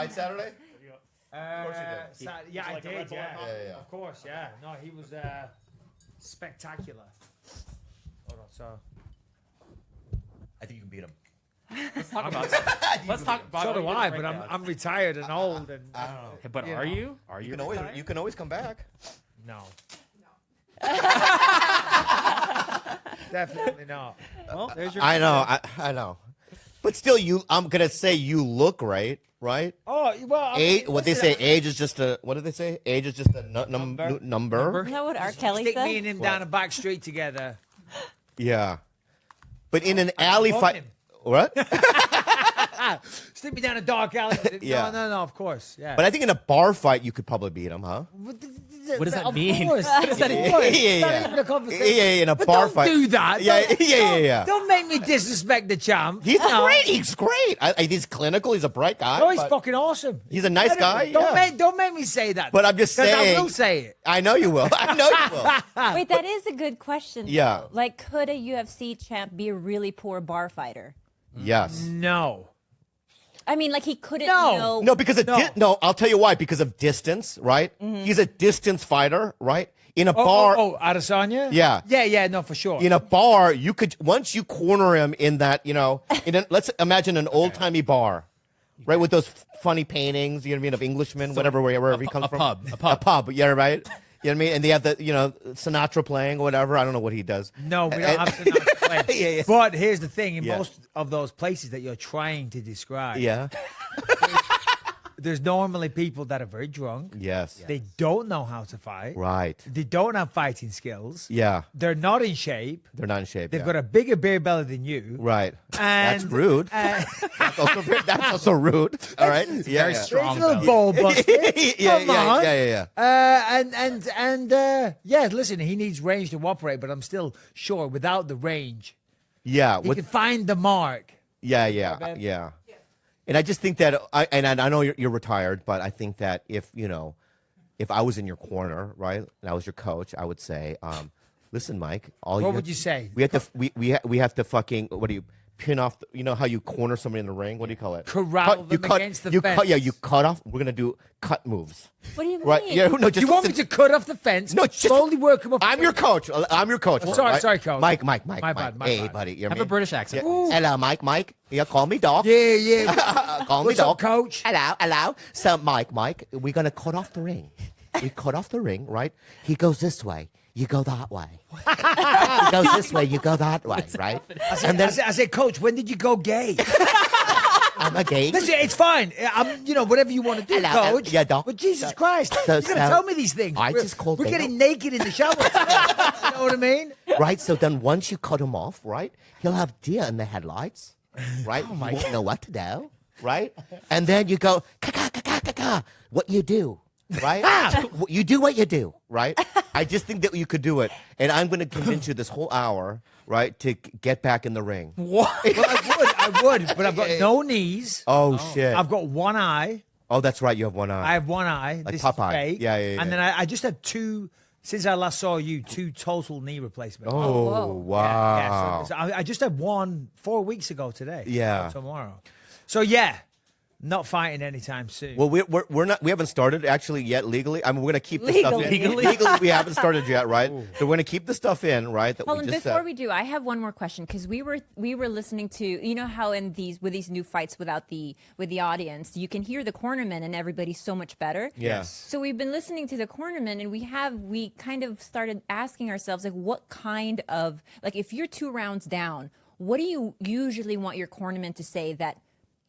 Fight Saturday? Of course he did. Yeah, I like a did. Red Bull Yeah. and Yeah. Of course. Yeah. No, he was spectacular. Hold on. So. I think you can beat him. Let's talk about Let's talk about So all do your I, good but I'm breakdowns. I'm retired and old and I don't know. Hey, but you are know. you? Are you? retired? You can always come back. no. Definitely not. Well, there's your. I know. But still, I'm gonna say you look great, right? Oh well. I mean, Age, what they listen, say, age is just a. What did they say? Age is just a number. Isn't that what R. Kelly Stick said? me and him down a back street together. Yeah. But in an alley love fight, him. what? Stick me down a dark alley. Yeah. No. Of course. Yeah. But I think in a bar fight you could probably beat him, huh? What does that Of mean? course. What does that Of mean? course. Yeah, Not yeah. even a conversation. Yeah, in a But bar don't fight. do that. Yeah, Don't- yeah. Don't make me disrespect the champ. He's No. great. He's great. He's clinical. He's a bright guy. Oh, he's but fucking awesome. He's a nice guy. Don't Yeah. don't make me say that. But I'm just 'Cause saying. I will say it. I know you will. I know you will. Wait, that is a good question. Yeah. though. Like, could a UFC champ be a really poor bar fighter? Yes. No. I mean, like he couldn't No. know. No, because of No. no. I'll tell you why. Because of distance, right? He's a distance fighter, right? In a bar, Adesanya? Yeah. Yeah, no, for sure. in a bar, you could once you corner him in that, let's imagine an old timey bar, right, with those funny paintings, you know what I mean, of Englishmen, wherever he comes from, a pub. yeah, right. You know what I mean? And they have the, Sinatra playing or whatever. I don't know what he does. No, we don't have to play. Yeah. But here's the thing: in Yeah. most of those places that you're trying to describe, Yeah. there's normally people that are very drunk. Yes. They don't know how to fight. Right. They don't have fighting skills. Yeah. They're not in shape. They're not in shape. They've yeah. got a bigger beer belly than you. Right. And, That's rude. That's also rude. All right. Yeah. very yeah. strong. It's a little ball busted. Yeah, Come on. yeah. Yeah, listen, he needs range to operate, but I'm still sure without the range, Yeah. he can find the mark. Yeah. And I just think that I know you're retired, but I think that if I was in your corner, right, and I was your coach, I would say, listen, Mike. What would you say? We have to we have to fucking what do you pin off? How you corner somebody in the ring? What do you call it? Corral them against the fence. You cut off. We're gonna do cut moves. What do you mean? Right? Yeah. No, just You want me to cut off the fence? No, just slowly work him up. I'm your coach. I'm your coach. Sorry, coach. Mike. My bad, my Hey, bad. buddy. You know Have what I a mean? British accent. Yeah. Hello, Mike. Yeah, call me dog. Yeah. Call me What's dog. up, coach? Hello. So, Mike, we're gonna cut off the ring. We cut off the ring, right? He goes this way. You go that way. He goes this way. You go that way, right? And then I said, coach, when did you go gay? I'm a gay. Listen, it's fine. I'm, whatever you want to do, Hello, coach. yeah, doc. But Jesus Christ, So- you're gonna so- tell me these things. I We're- just called We're Dana. getting naked in the shower. You know what I mean? Right. So then, once you cut him off, right, he'll have deer in the headlights, right? He won't know what to do, right? And then you go, ka. What you do, right? You do what you do, right? I just think that you could do it, and I'm going to convince you this whole hour, right, to get back in the ring. What? Well, I would, but I've got no knees. Oh shit! I've got one eye. Oh, that's right. You have one eye. I have one eye. Like This Popeye. is fake. Yeah. And then I just have two, since I last saw you, two total knee replacements. Oh, whoa. wow. Yeah, so I just had one 4 weeks ago today. Yeah. Or tomorrow. So yeah, not fighting anytime soon. Well, we're not. We haven't started actually yet legally. I mean, we're gonna keep the stuff in. Legally. Legally, we haven't started yet, right? So we're gonna keep the stuff in, right? That Hold on, we just before said. we do, I have one more question because we were listening to how in with these new fights with the audience, you can hear the cornermen and everybody's so much better. Yes. So we've been listening to the cornermen and we kind of started asking ourselves like what kind of if you're 2 rounds down, what do you usually want your cornerman to say that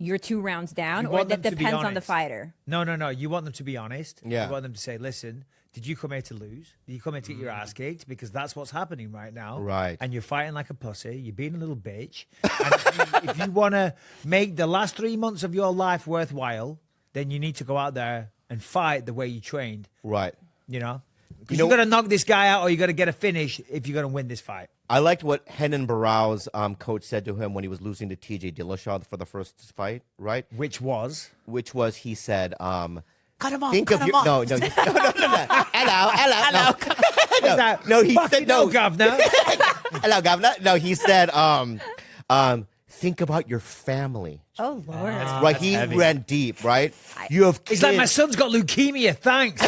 you're 2 rounds down, You or want that them to be depends on the honest. fighter? No. You want them to be honest. Yeah. You want them to say, listen, did you come here to lose? Did you come here to get your ass kicked? Because that's what's happening right now. Right. And you're fighting like a pussy. You're being a little bitch. And if you want to make the last 3 months of your life worthwhile, then you need to go out there and fight the way you trained. Right. Because you got to knock this guy out or you got to get a finish if you're going to win this fight. I liked what Henan Barrow's coach said to him when he was losing to T.J. Dillashaw for the first fight, right? Which was? He said, Cut him off. think cut of him you. off. No. Hello. Is that No, he fucking said no. governor. Hello, governor. No, he said, think about your family. Oh Lord. Right? He ran deep, right? You have kids. He's like, my son's got leukemia. Thanks.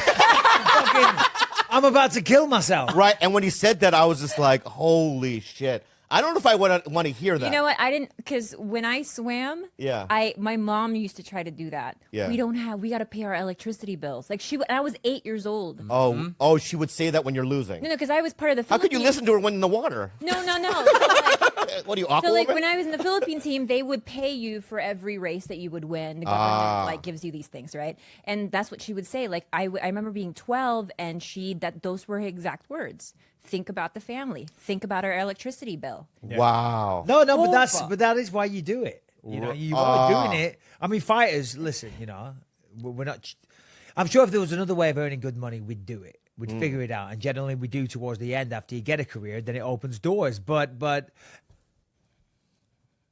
I'm about to kill myself. Right. And when he said that, I was just like, holy shit. I don't know if I want to hear that. You know what? I didn't, because when I swam, Yeah. my mom used to try to do that. Yeah. We got to pay our electricity bills. Like I was 8 years old. Oh, she would say that when you're losing. No, because I was part of the How could you Philippines- listen to her when in the water? No. So, like, What are you, so like Aquaman? when I was in the Philippine team, they would pay you for every race that you would win. The government like gives you these things, right? And that's what she would say. Like I remember being 12, and those were her exact words. Think about the family. Think about our electricity bill. Wow. No, but that is why you do it. You know, you are doing it. I mean, fighters, listen, you know, we're not. I'm sure if there was another way of earning good money, we'd do it. We'd figure it out, and generally we do towards the end after you get a career. Then it opens doors. But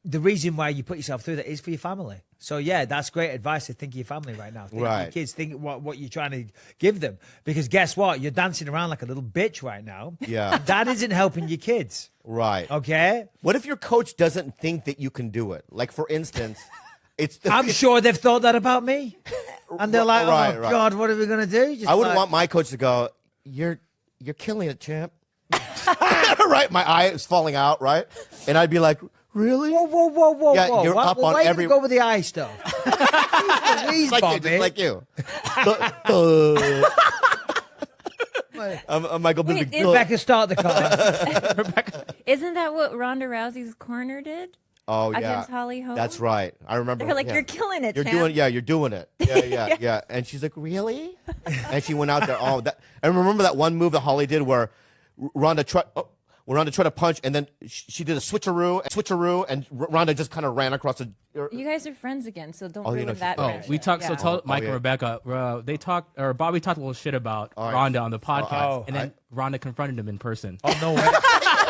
the reason why you put yourself through that is for your family. So yeah, that's great advice to think of your family right now. Think of your kids, think what you're trying to give them. Because guess what? You're dancing around like a little bitch right now. Yeah. That isn't helping your kids. Right. Okay? What if your coach doesn't think that you can do it? Like, for instance, I'm sure they've thought that about me. And they're like, Right, oh, right. God, what are we going to do? Just I wouldn't like- want my coach to go, you're killing it, champ. Right? My eye is falling out, right? And I'd be like, really? Whoa. Yeah, you're up on why every- you go with the eye stuff? Please, Like you, Bobby. just like you. Michael Wait, Bisping. Rebecca, start the car. Isn't that what Ronda Rousey's corner did? Oh, yeah. Against Holly Holm? That's right. I remember. They're like, yeah. you're killing it, You're champ. doing, you're doing it. Yeah. And she's like, really? And she went out there. Oh, that. And remember that one move that Holly did where Ronda tried to punch, and then she did a switcheroo, and Ronda just kind of ran across the. You guys are friends again, so don't Oh, you ruin know, that. Oh, friendship. we talked. Yeah. So tell Mike yeah. and Rebecca. They talked, or Bobby talked a little shit about right. Rhonda on the podcast, Oh. and then Rhonda confronted him in person. Oh, no way.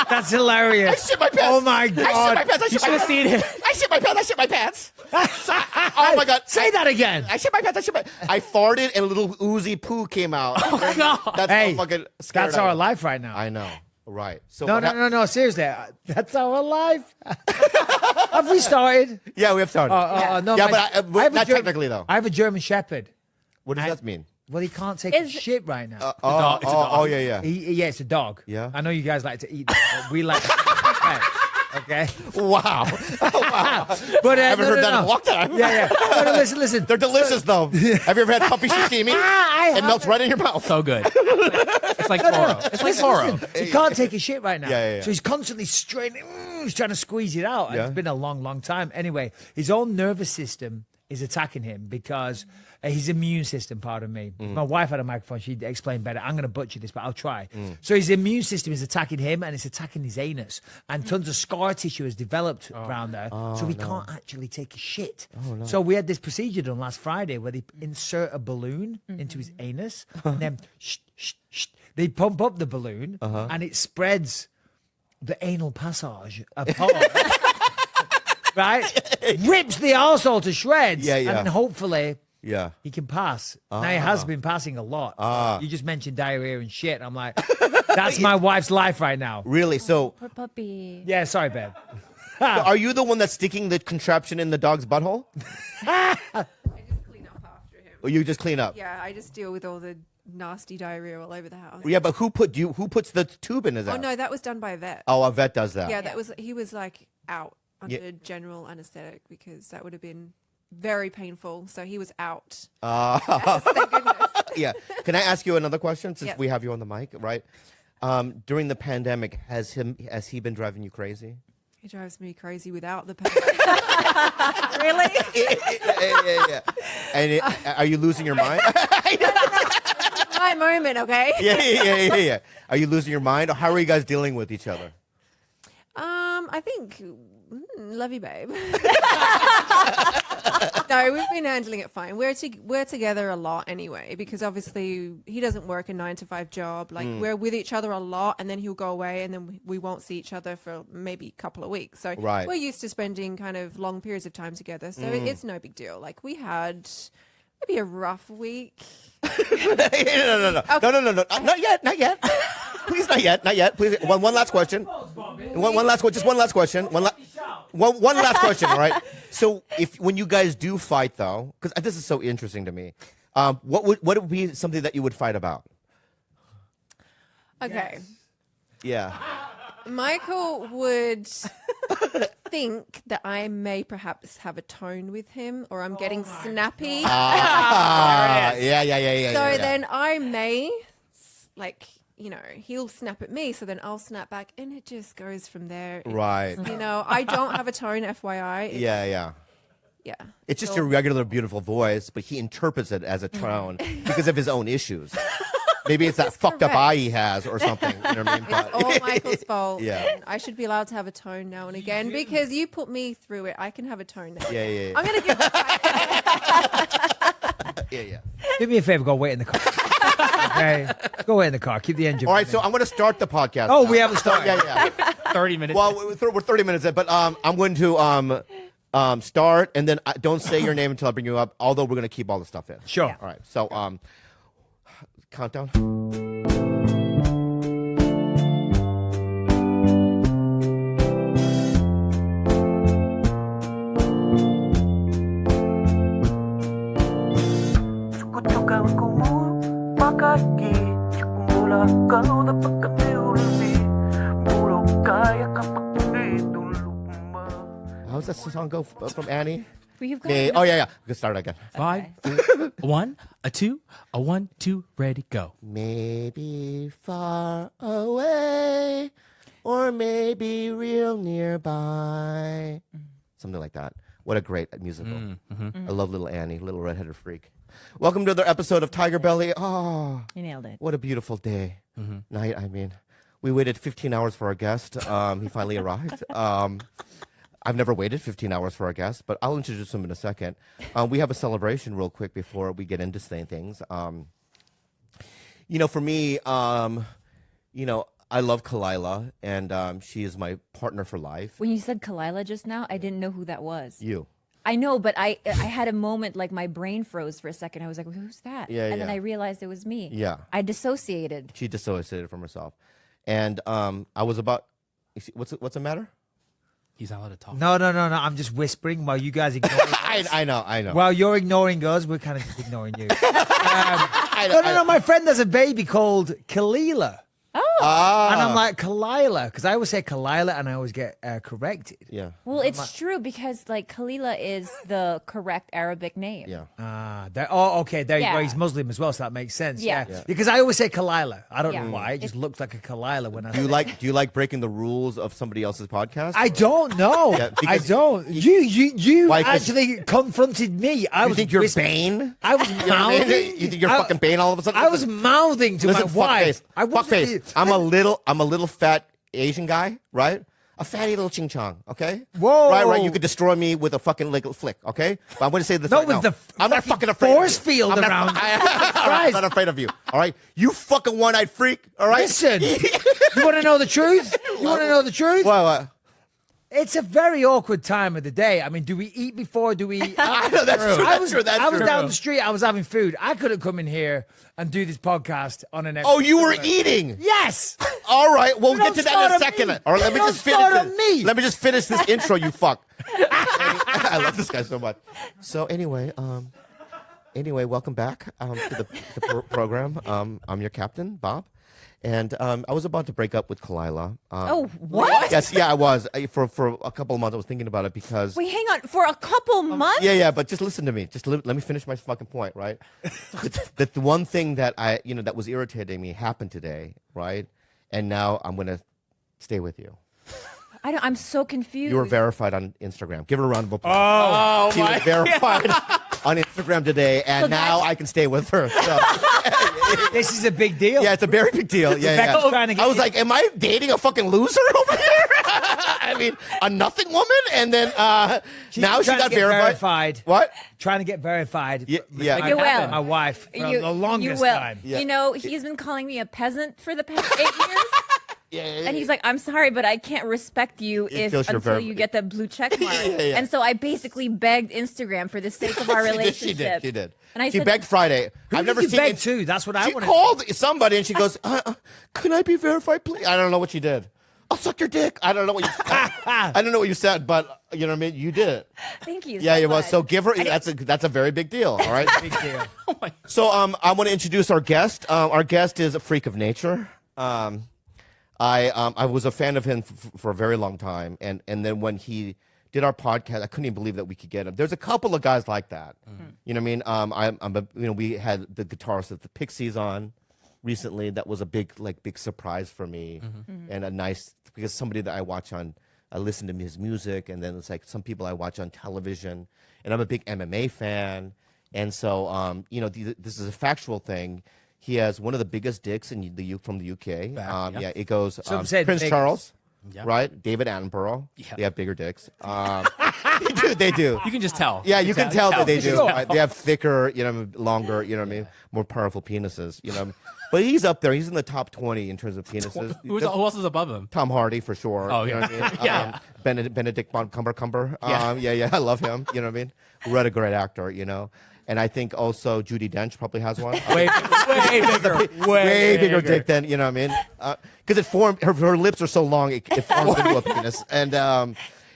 That's hilarious. I shit my pants. Oh, my I shit God. my pants. You should have seen it. I shit my pants. I shit my pants. Oh my God. Say that again. I shit my pants. I farted and a little oozy poo came out. Oh God. That's Hey, how fucking scared That's I our was. life right now. I know. Right. So No, what no. Seriously. That's our life. Have we started? Yeah, we have started. No, Yeah, my- but I have a not Ger- technically, though. I have a German Shepherd. What does that mean? Well, he can't take a Is- shit right now. dog. It's a dog. Yeah. Yeah, it's a dog. Yeah. I know you guys like to eat that, but we like to eat pets. Okay. Wow. But I haven't no, heard no, that no. in a long time. Yeah. No, listen. They're delicious, though. Have you ever had puppy sashimi? It melts right in your mouth. So good. It's like Toro. It's like Toro. He can't take his shit right now. Yeah. So he's constantly straining. He's trying to squeeze it out. And Yeah. It's been a long time. Anyway, his own nervous system is attacking him because his immune system, pardon me. My wife had a microphone. She'd explain better. I'm going to butcher this, but I'll try. So his immune system is attacking him, and it's attacking his anus. And tons of scar tissue has developed around there. So he can't actually take a shit. So we had this procedure done last Friday where they insert a balloon into his anus. And then they pump up the balloon, and it spreads the anal passage apart. Right? Rips the arsehole to shreds. Yeah. And hopefully Yeah. he can pass. Now he has been passing a lot. You just mentioned diarrhea and shit. I'm like, that's my wife's life right now. Really? So, Poor puppy. Yeah, sorry, babe. are you the one that's sticking the contraption in the dog's butthole? I just clean up after him. Or you just clean up? Yeah, I just deal with all the nasty diarrhea all over the house. Yeah, but who puts the tube in his ass? Oh no, that was done by a vet. Oh, a vet does that. Yeah, he was like out under general anesthetic because that would have been very painful. So he was out. Yes, thank goodness. Yeah. Can I ask you another question since Yes. we have you on the mic, right? During the pandemic, has he been driving you crazy? He drives me crazy without the pain. Really? Yeah. And are you losing your mind? My moment, okay? Yeah. Are you losing your mind? Or how are you guys dealing with each other? I think, love you, babe. No, we've been handling it fine. We're together a lot anyway, because obviously he doesn't work a 9-to-5 job. Like we're with each other a lot, and then he'll go away, and then we won't see each other for maybe a couple of weeks. So Right. we're used to spending kind of long periods of time together. So it's no big deal. Like we had maybe a rough week. No. Not yet. Please, not yet. Please, one last question. One last question. Just one last question. one last question, all right? So when you guys do fight, though, because this is so interesting to me, what would be something that you would fight about? Okay. Yeah. Michael would think that I may perhaps have a tone with him, or I'm getting snappy. Yeah. So then I may, he'll snap at me, so then I'll snap back, and it just goes from there. Right. I don't have a tone, FYI. Yeah. Yeah. It's just a regular, beautiful voice, but he interprets it as a tone because of his own issues. Maybe it's that fucked up correct. eye he has or something. You know what I mean? It's all Michael's fault. Yeah. And I should be allowed to have a tone now and again because you put me through it. I can have a tone now. Yeah. I'm going to give Yeah. Do me a favor, go wait in the car. Okay, go wait in the car. Keep the engine. All right, running. so I'm going to start the podcast. Oh, now. we haven't started. Yeah. 30 minutes. Well, we're 30 minutes in, but I'm going to start, and then don't say your name until I bring you up, although we're going to keep all the stuff in. Sure. All right, so countdown. How's that song go from Annie? We've got Okay. Oh yeah. We can start again. 5, 1, a 2, a 1, 2, ready, go. Maybe far away, or maybe real nearby. Something like that. What a great musical. I love little Annie, little redheaded freak. Welcome to another episode of Tiger Belly. Oh, You nailed it. what a beautiful day. Night, I mean. We waited 15 hours for our guest. He finally arrived. I've never waited 15 hours for our guest, but I'll introduce him in a second. We have a celebration real quick before we get into saying things. For me, I love Kalila, and she is my partner for life. When you said Kalila just now, I didn't know who that was. You. I know, but I had a moment like my brain froze for a second. I was like, who's that? Yeah, and then yeah. I realized it was me. Yeah. I dissociated. She dissociated from herself. And I was about, what's the matter? He's not allowed to talk. No. I'm just whispering while you guys ignore. I know. While you're ignoring us, we're kind of just ignoring you. I know. No. My friend has a baby called Kalila. And I'm like, Kalila, because I always say Kalila and I always get corrected. Yeah. Well, it's true because like Kalila is the correct Arabic name. Yeah. Okay. There you go. Yeah. He's Muslim as well, so that makes sense. Yeah. Yeah. Because I always say Kalila. I don't Yeah. know why. It just looks like a Kalila when I Do you like breaking the rules of somebody else's podcast? I don't know. Yeah, I because don't. You Why, 'cause- actually confronted me. I You was think you're whispering. Bane? I was You know what I mean? mouthing. You think you're fucking Bane all of a sudden? I was mouthing to Listen, my wife. I fuckface. I'm a little fat Asian guy, right? A fatty little ching chong, okay? Whoa. Right. You could destroy me with a fucking little flick, okay? But I'm going to say this Not right with now. the I'm not fucking afraid force of you. field I'm not- around. I'm not afraid of you, all right? You fucking one-eyed freak, all right? Listen, you want to know the truth? You want to know the truth? What? It's a very awkward time of the day. I mean, do we eat before? Do we eat after? I know, that's true. I was That's true. down the street. I was having food. I couldn't come in here and do this podcast on an. Oh, you were eating. Yes. All right, we'll get Don't to that in start a on second. me. All right, let me Don't just finish start on this. me. Let me just finish this intro, you fuck. I love this guy so much. So anyway, welcome back to the program. I'm your captain, Bob, and I was about to break up with Kalila. Oh, what? Yes, yeah, I was. For a couple of months, I was thinking about it because. Wait, hang on. For a couple months? Yeah, but just listen to me. Just let me finish my fucking point, right? the one thing that that was irritating me happened today, right? And now I'm gonna stay with you. I'm so confused. You were verified on Instagram. Give her a round of applause. She was verified on Instagram today, and So now that's- I can stay with her. So, This is a big deal. yeah, it's a very big deal. Yeah, Becca's yeah. trying to get I was you- like, am I dating a fucking loser over here? I mean, a nothing woman, and then now she trying to got get verified. What? Trying to get verified. Yeah, with yeah. My, You will. my wife for You- the longest you will. time. Yeah. You know, he's been calling me a peasant for the past 8 years. Yeah, And he's like, I'm sorry, but I can't respect you feels you're until very- you get the blue check mark. yeah. And so I basically begged Instagram for the sake of our relationship. She did. And I she said, begged Friday. Who I've did never you seen beg it. to? That's what I She want called somebody and she goes, "Could I be verified, please?" I don't know what she did. I'll suck your dick. I don't know what you said. I don't know what you said, but you know what I mean? You did it. Thank you. Yeah, so it was. much. So give her, that's a very big deal, all right? Big deal. So I want to introduce our guest. Our guest is a freak of nature. I was a fan of him for a very long time, and then when he did our podcast, I couldn't even believe that we could get him. There's a couple of guys like that. You know what I mean? We had the guitarist of the Pixies on recently. That was a big surprise for me, and a nice, because somebody that I listen to his music, and then it's like some people I watch on television, and I'm a big MMA fan, and so this is a factual thing. He has one of the biggest dicks from the UK. Yeah, it goes Some said Prince biggest. Charles. Yeah. Right, David Attenborough. Yeah. They have bigger dicks. They do. You can just tell. Yeah, you can tell that they do. Sure. Right? They have thicker, longer, more powerful penises. But he's up there. He's in the top 20 in terms of penises. Who else is above him? Tom Hardy for sure. Oh, You know yeah. what I mean? Yeah. Benedict Cumbercumber. Yeah. Yeah. I love him. You know what I mean? What a great actor. And I think also Judi Dench probably has one. Way bigger. Way bigger dick than you know what I mean, because it formed her lips are so long it forms into a penis,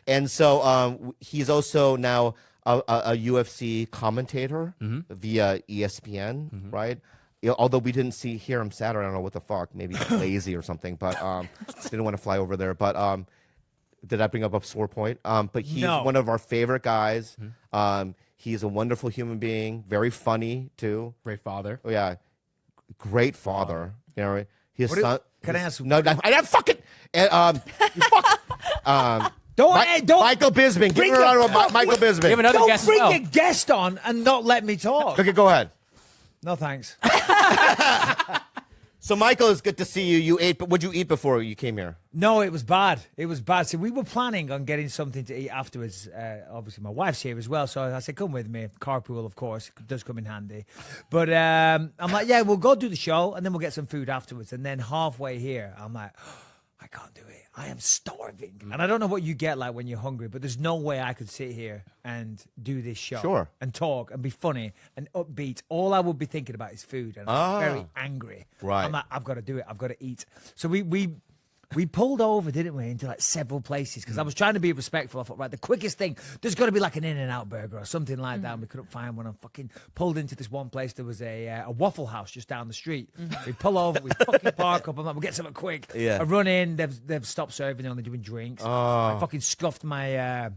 and so he's also now a UFC commentator via ESPN, right? Although we didn't hear him Saturday, I don't know what the fuck, maybe he's lazy or something, but didn't want to fly over there. But did I bring up a sore point? But he's one of our favorite guys. He's a wonderful human being, very funny too. Great father. Oh yeah, great father. His son. can I ask- No, I don't fucking. You fuck. Don't Michael Bisping. Give bring her a round of the- Michael We have Bisping. another Don't guest as bring well. a guest on and not let me talk. Okay, go ahead. No thanks. So Michael, it's good to see you. You ate, but what'd you eat before you came here? No, it was bad. It was bad. So we were planning on getting something to eat afterwards. Obviously, my wife's here as well. So I said, come with me. Carpool, of course. It does come in handy. But I'm like, yeah, we'll go do the show and then we'll get some food afterwards. And then halfway here, I'm like, I can't do it. I am starving. And I don't know what you get like when you're hungry, but there's no way I could sit here and do this show. Sure. And talk and be funny and upbeat. All I would be thinking about is food. And I'm very angry. Right. I'm like, I've got to do it. I've got to eat. So we pulled over, didn't we, into like several places because I was trying to be respectful. I thought, right, the quickest thing, there's got to be like an In-N-Out burger or something like that. And we couldn't find one. I fucking pulled into this one place. There was a Waffle House just down the street. We pull over, we fucking park up. I'm like, we'll get something quick. Yeah. I run in. They've stopped serving. They're only doing drinks. I fucking scuffed my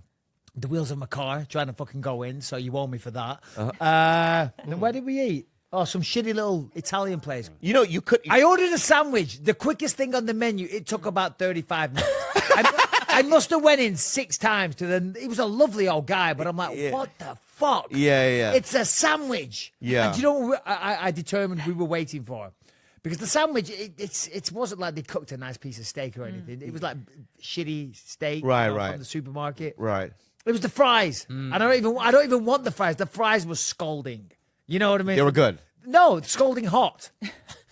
the wheels of my car trying to fucking go in. So you owe me for that. And where did we eat? Oh, some shitty little Italian place. You could. I ordered a sandwich. The quickest thing on the menu. It took about 35 minutes. I must have went in 6 times to the. He was a lovely old guy, but I'm like, what the fuck? Yeah. It's a sandwich. Yeah. And do you know what I determined we were waiting for? Because the sandwich, it wasn't like they cooked a nice piece of steak or anything. It was like shitty steak Right. from the supermarket. Right. It was the fries. And I don't even want the fries. The fries were scalding. You know what I mean? They were good. No, scalding hot.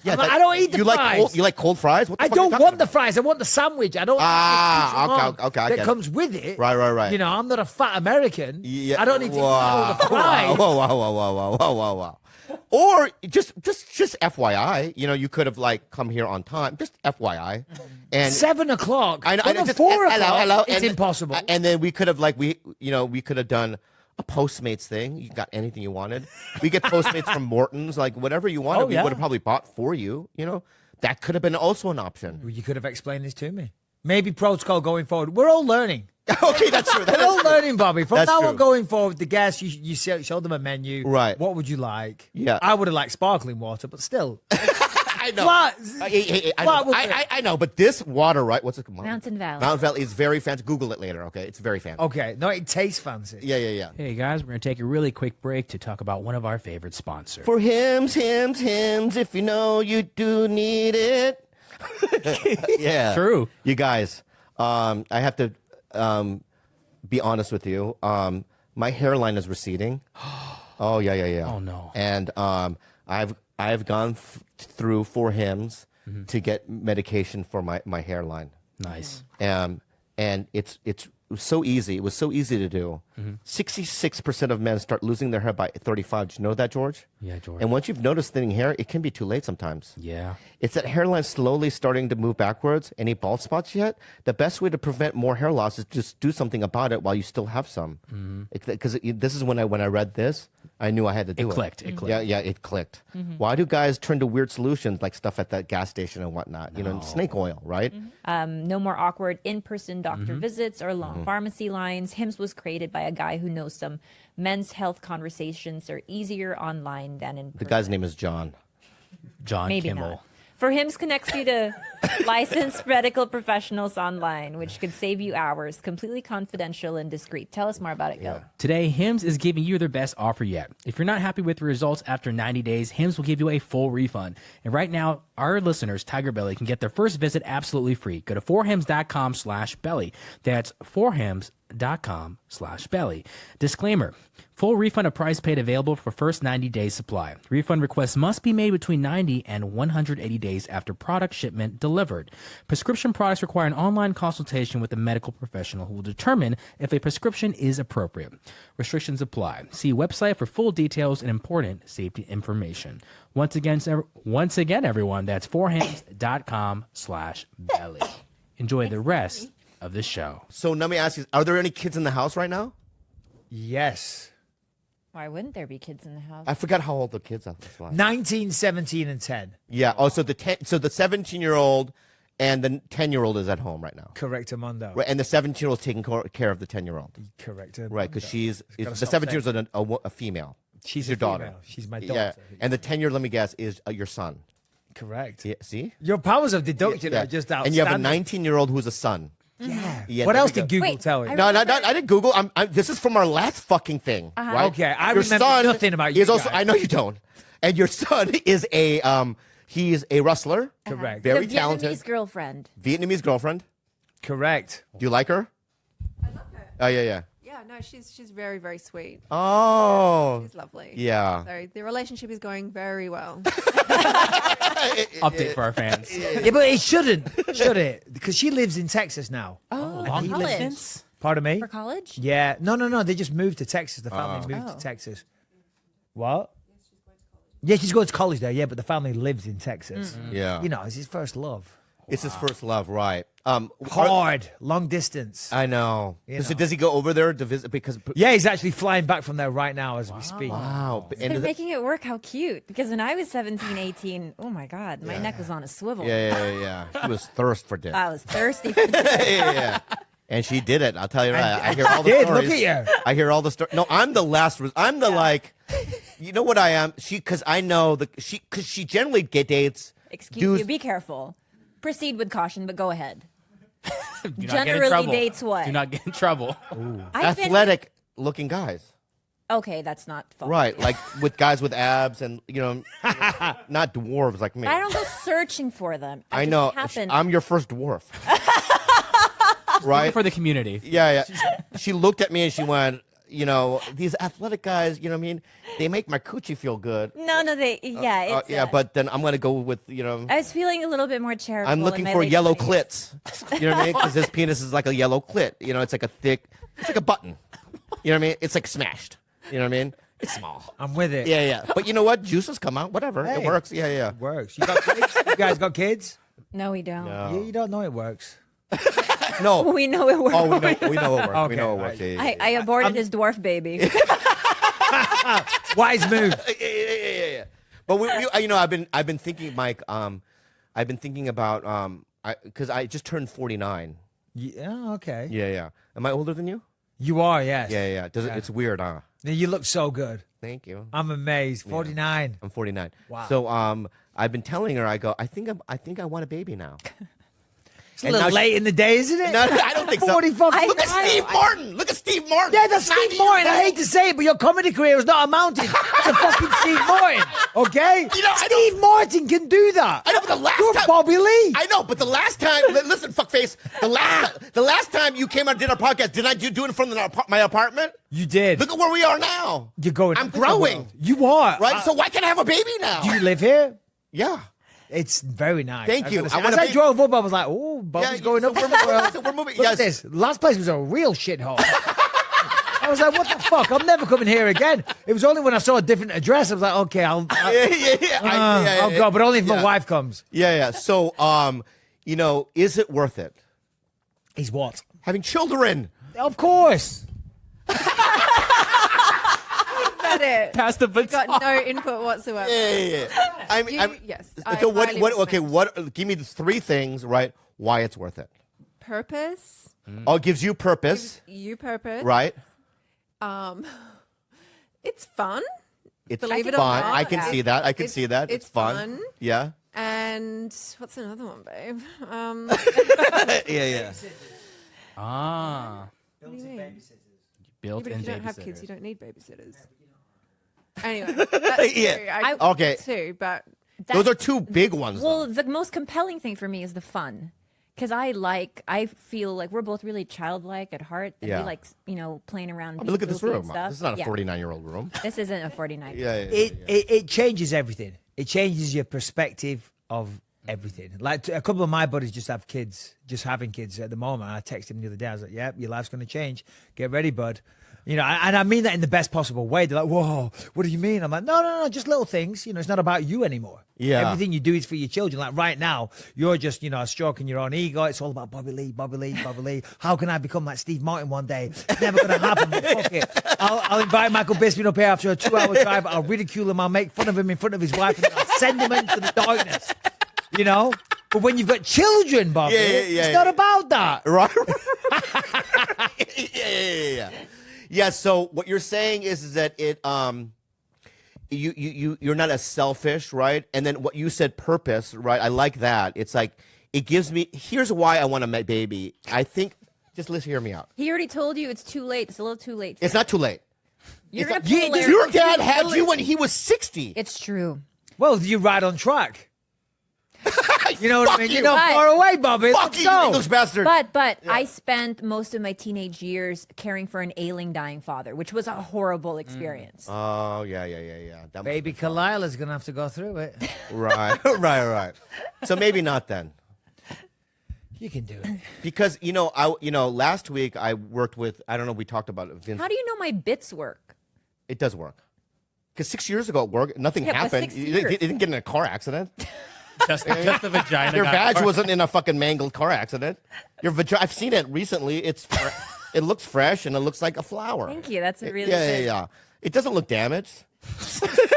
Yeah, I'm like, I don't eat the fries. You like cold fries? What the I fuck are you don't talking want the about? fries. I want the sandwich. I don't. Okay, I get That it. comes with it. Right. I'm not a fat American. Yeah. I don't need to eat all the fries. Whoa. Or just FYI, you could have come here on time. Just FYI. And 7 o'clock. I know. But at 4 o'clock, Hello. it's impossible. And then we could have we could have done a Postmates thing. You got anything you wanted. We get Postmates from Morton's, whatever you wanted. Oh, We yeah. would have probably bought for you. That could have been also an option. Well, you could have explained this to me. Maybe protocol going forward. We're all learning. Okay, that's true. We're all learning, Bobby. From That's now true. on going forward, the guests, you show them a menu. Right. What would you like? Yeah. I would have liked sparkling water, but still. I know. What? Hey, What was I know, but this water, right? What's it called? Mountain Valley. Mountain Valley is very fancy. Google it later, okay? It's very fancy. Okay. No, it tastes fancy. Yeah. Hey guys, we're gonna take a really quick break to talk about one of our favorite sponsors. For hymns, if you know you do need it. Yeah. True. You guys, I have to be honest with you. My hairline is receding. Oh, yeah. Oh, no. And I've gone through 4 hymns to get medication for my hairline. Nice. And it's was so easy. It was so easy to do. 66% of men start losing their hair by 35. Did you know that, George? Yeah, George. And once you've noticed thinning hair, it can be too late sometimes. Yeah. It's that hairline slowly starting to move backwards. Any bald spots yet? The best way to prevent more hair loss is just do something about it while you still have some. Because this is when I read this, I knew I had to do it. Clicked. It clicked. Yeah, it clicked. Why do guys turn to weird solutions like stuff at that gas station and whatnot? You know, snake oil, right? No more awkward in-person doctor visits or long pharmacy lines. Hims was created by a guy who knows some men's health conversations are easier online than in person. The guy's name is John. John Maybe Kimmel. not. For Hims connects you to licensed medical professionals online, which could save you hours, completely confidential and discreet. Tell us more about it, Go. Today, Hims is giving you their best offer yet. If you're not happy with the results after 90 days, Hims will give you a full refund. And right now, our listeners, Tiger Belly, can get their first visit absolutely free. Go to forhims.com/belly. That's forhims.com/belly. Disclaimer. Full refund of price paid available for first 90 days supply. Refund requests must be made between 90 and 180 days after product shipment delivered. Prescription products require an online consultation with a medical professional who will determine if a prescription is appropriate. Restrictions apply. See website for full details and important safety information. Once again, everyone, that's forhims.com/belly. Enjoy the rest of the show. So let me ask you, are there any kids in the house right now? Yes. Why wouldn't there be kids in the house? I forgot how old the kids are. 19, 17, and 10. Yeah. Oh, so the 17-year-old and the 10-year-old is at home right now. Correct, Armando. Right, and the 17-year-old is taking care of the 10-year-old. Correct. Right, because the gotta stop 17-year-old is a female. She's your a daughter. female. She's my daughter. Yeah, and the 10-year-old, let me guess, is your son. Correct. Yeah, see? Your powers of deduction Yeah. are just outstanding. And you have a 19-year-old who's a son. Yeah. Yeah, What there else we did go. Google Wait, tell you? No, I didn't Google. This is from our last fucking thing. Right? Okay, I Your remember son nothing about is you also. guys. I know you don't. And your son is he's a wrestler. Correct. Very The talented. Vietnamese girlfriend. Vietnamese girlfriend. Correct. Do you like her? I love her. Oh yeah. Yeah, no, she's very, very sweet. Oh. She's lovely. Yeah. So the relationship is going very well. Update for our fans. Yeah, but it shouldn't, should it? Because she lives in Texas now. Oh, Long college. distance? Pardon me? For college? Yeah. No. They just moved to Texas. The family moved to Texas. What? Yeah, she's going to college there. Yeah, but the family lives in Texas. Yeah. You know, it's his first love. It's his first love, right? Hard, long distance. I know. You So know. does he go over there to visit? Because Yeah, he's actually flying back from there right now as we speak. wow. They're making it work. How cute. Because when I was 17, 18, oh my God, my neck was on a swivel. Yeah. He was thirst for dick. I was thirsty for yeah. And she did it. I'll tell you right. I hear all the did. stories. Look at you. I hear all the stories. No, I'm the last. I'm the like. You know what I am? Because I know because she generally dates. Excuse dudes- you, be careful. Proceed with caution, but go ahead. Do not get in Generally trouble. dates what? Do not get in trouble. I've been- athletic looking guys. Okay, that's not fault. Right, like with guys with abs and not dwarves like me. I don't go searching for them. I just know. happen- I'm your first dwarf. Right? For the community. Yeah. She looked at me and she went, these athletic guys, you know what I mean? They make my coochie feel good. No, yeah. It's, But then I'm going to go with, I was feeling a little bit more charitable. I'm in looking my for late yellow 20s. clits. You know what I mean? Because his penis is like a yellow clit. It's like it's like a button. You know what I mean? It's like smashed. You know what I mean? It's small. I'm with it. Yeah. But you know what? Juices come out. Whatever. It Hey. works. Yeah. It works. You got kids? You guys got kids? No, we don't. No. Yeah, you don't know it works. No. We know it works. Oh, we know it works. Okay, We know it works. right. Yeah. I aborted his dwarf baby. Wise move. Yeah. But I've been thinking, Mike. I've been thinking about because I just turned 49. Yeah, okay. Yeah. Am I older than you? You are, yes. Yeah. It's weird, huh? You look so good. Thank you. I'm amazed. 49. I'm 49. Wow. So I've been telling her, I think I want a baby now. It's a little now late in the day, isn't it? No, I don't think so. 40 fucking Look at Steve Martin. Look at Steve Martin. Yeah, that's Steve 90 Martin. years I hate to say it, but your comedy career is not amounting to fucking Steve Martin. Okay? Steve Martin can do that. I know, but the last You're time Bobby Lee. I know, but the last time, listen, fuckface. The last time you came out and did our podcast, didn't I do it from my apartment? You did. Look at where we are now. You're going. I'm growing. You are. Right? So why can't I have a baby now? Do you live here? Yeah. It's very nice. Thank I you. gotta say. I wanna As I be- drove up, I was like, "Oh, Bobby's going so up from the world." so we're moving. Look Yes. at this. Last place was a real shithole. I was like, "What the fuck? I'm never coming here again." It was only when I saw a different address, I was like, "Okay, I'll go," but only if my wife comes. Yeah. So, is it worth it? He's what? Having children. Of course. That's it. Pass the baton. Got no input whatsoever. Yeah. Yes. So I what? highly What? Okay. recommend. What? Give me the 3 things, right? Why it's worth it? Purpose. Oh, it gives you purpose, You purpose. right? It's fun. It's Believe it or fun. not, I can see that. I can it's- see that. It's it's fun. fun. Yeah. And what's another one, babe? Yeah. Ah, What do you mean? Yeah, built but in if you don't have kids, you babysitter. don't need babysitters. Anyway, that's Yeah. true. I Okay. too, but Those are 2 big ones. Well, though. the most compelling thing for me is the fun. Because I feel like we're both really childlike at heart. And Yeah. we like, playing around. I mean, look at this goofy and room. stuff. This is not a Yeah. 49-year-old room. This isn't a 49. Yeah. It changes everything. It changes your perspective of everything. Like a couple of my buddies just have kids, just having kids at the moment. I texted him the other day. I was like, "Yep, your life's going to change. Get ready, bud." And I mean that in the best possible way. They're like, "Whoa, what do you mean?" I'm like, no, just little things. It's not about you anymore. Yeah. Everything you do is for your children. Like right now, you're just, stroking your own ego. It's all about Bobby Lee. How can I become like Steve Martin one day? It's never going to happen. But fuck it. I'll invite Michael Bisping up here after a 2-hour drive. I'll ridicule him. I'll make fun of him in front of his wife. And I'll send him into the darkness. But when you've got children, Bobby, it's not about that. Right. Yeah. Yeah. So what you're saying is that it you're not as selfish, right? And then what you said, purpose, right? I like that. It's like it gives me. Here's why I want a baby. I think. Just listen, hear me out. He already told you it's too late. It's a little too late. It's not too late. You're It's gonna not- pull Larry. Your dad had you when he was 60. It's true. Well, you're right on track. You know what I Fuck mean? you. You're not But- far away, Bobby. Let's Fucking go. English bastard. But I spent most of my teenage years caring for an ailing, dying father, which was a horrible experience. Oh yeah. That Baby Kalila's going to have to go through it. Right. So maybe not then. You can do it. Because last week I worked with, I don't know, we talked about it. Vince. How do you know my bits work? It does work. Because 6 years ago it worked. Nothing Yeah, but happened. 6 You years. didn't get in a car accident. Just the vagina. Your got- vag wasn't in a fucking mangled car accident. Your vagina, I've seen it recently. It looks fresh and it looks like a flower. Thank you. That's a really Yeah. good. It doesn't look damaged.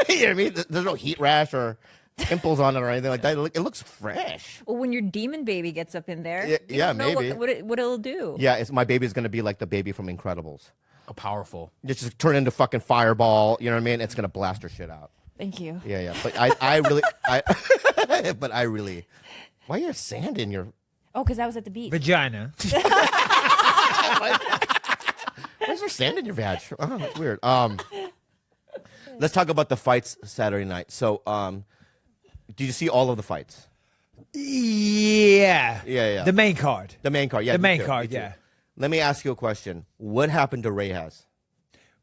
You know what I mean? There's no heat rash or pimples on it or anything like that. It looks fresh. Well, when your demon baby gets up in there, Yeah, you yeah, don't know maybe. what it'll do. Yeah, my baby's gonna be like the baby from Incredibles. Oh, powerful. Just turn into fucking fireball. You know what I mean? It's gonna blast her shit out. Thank you. Yeah. But I really, but I really. Why you have sand in your? Oh, because I was at the beach. Vagina. Why is there sand in your vag? Oh, that's weird. Let's talk about the fights Saturday night. So, did you see all of the fights? Yeah. Yeah. The main card. The main card, yeah. The me main too, card, me too. yeah. Let me ask you a question. What happened to Reyes?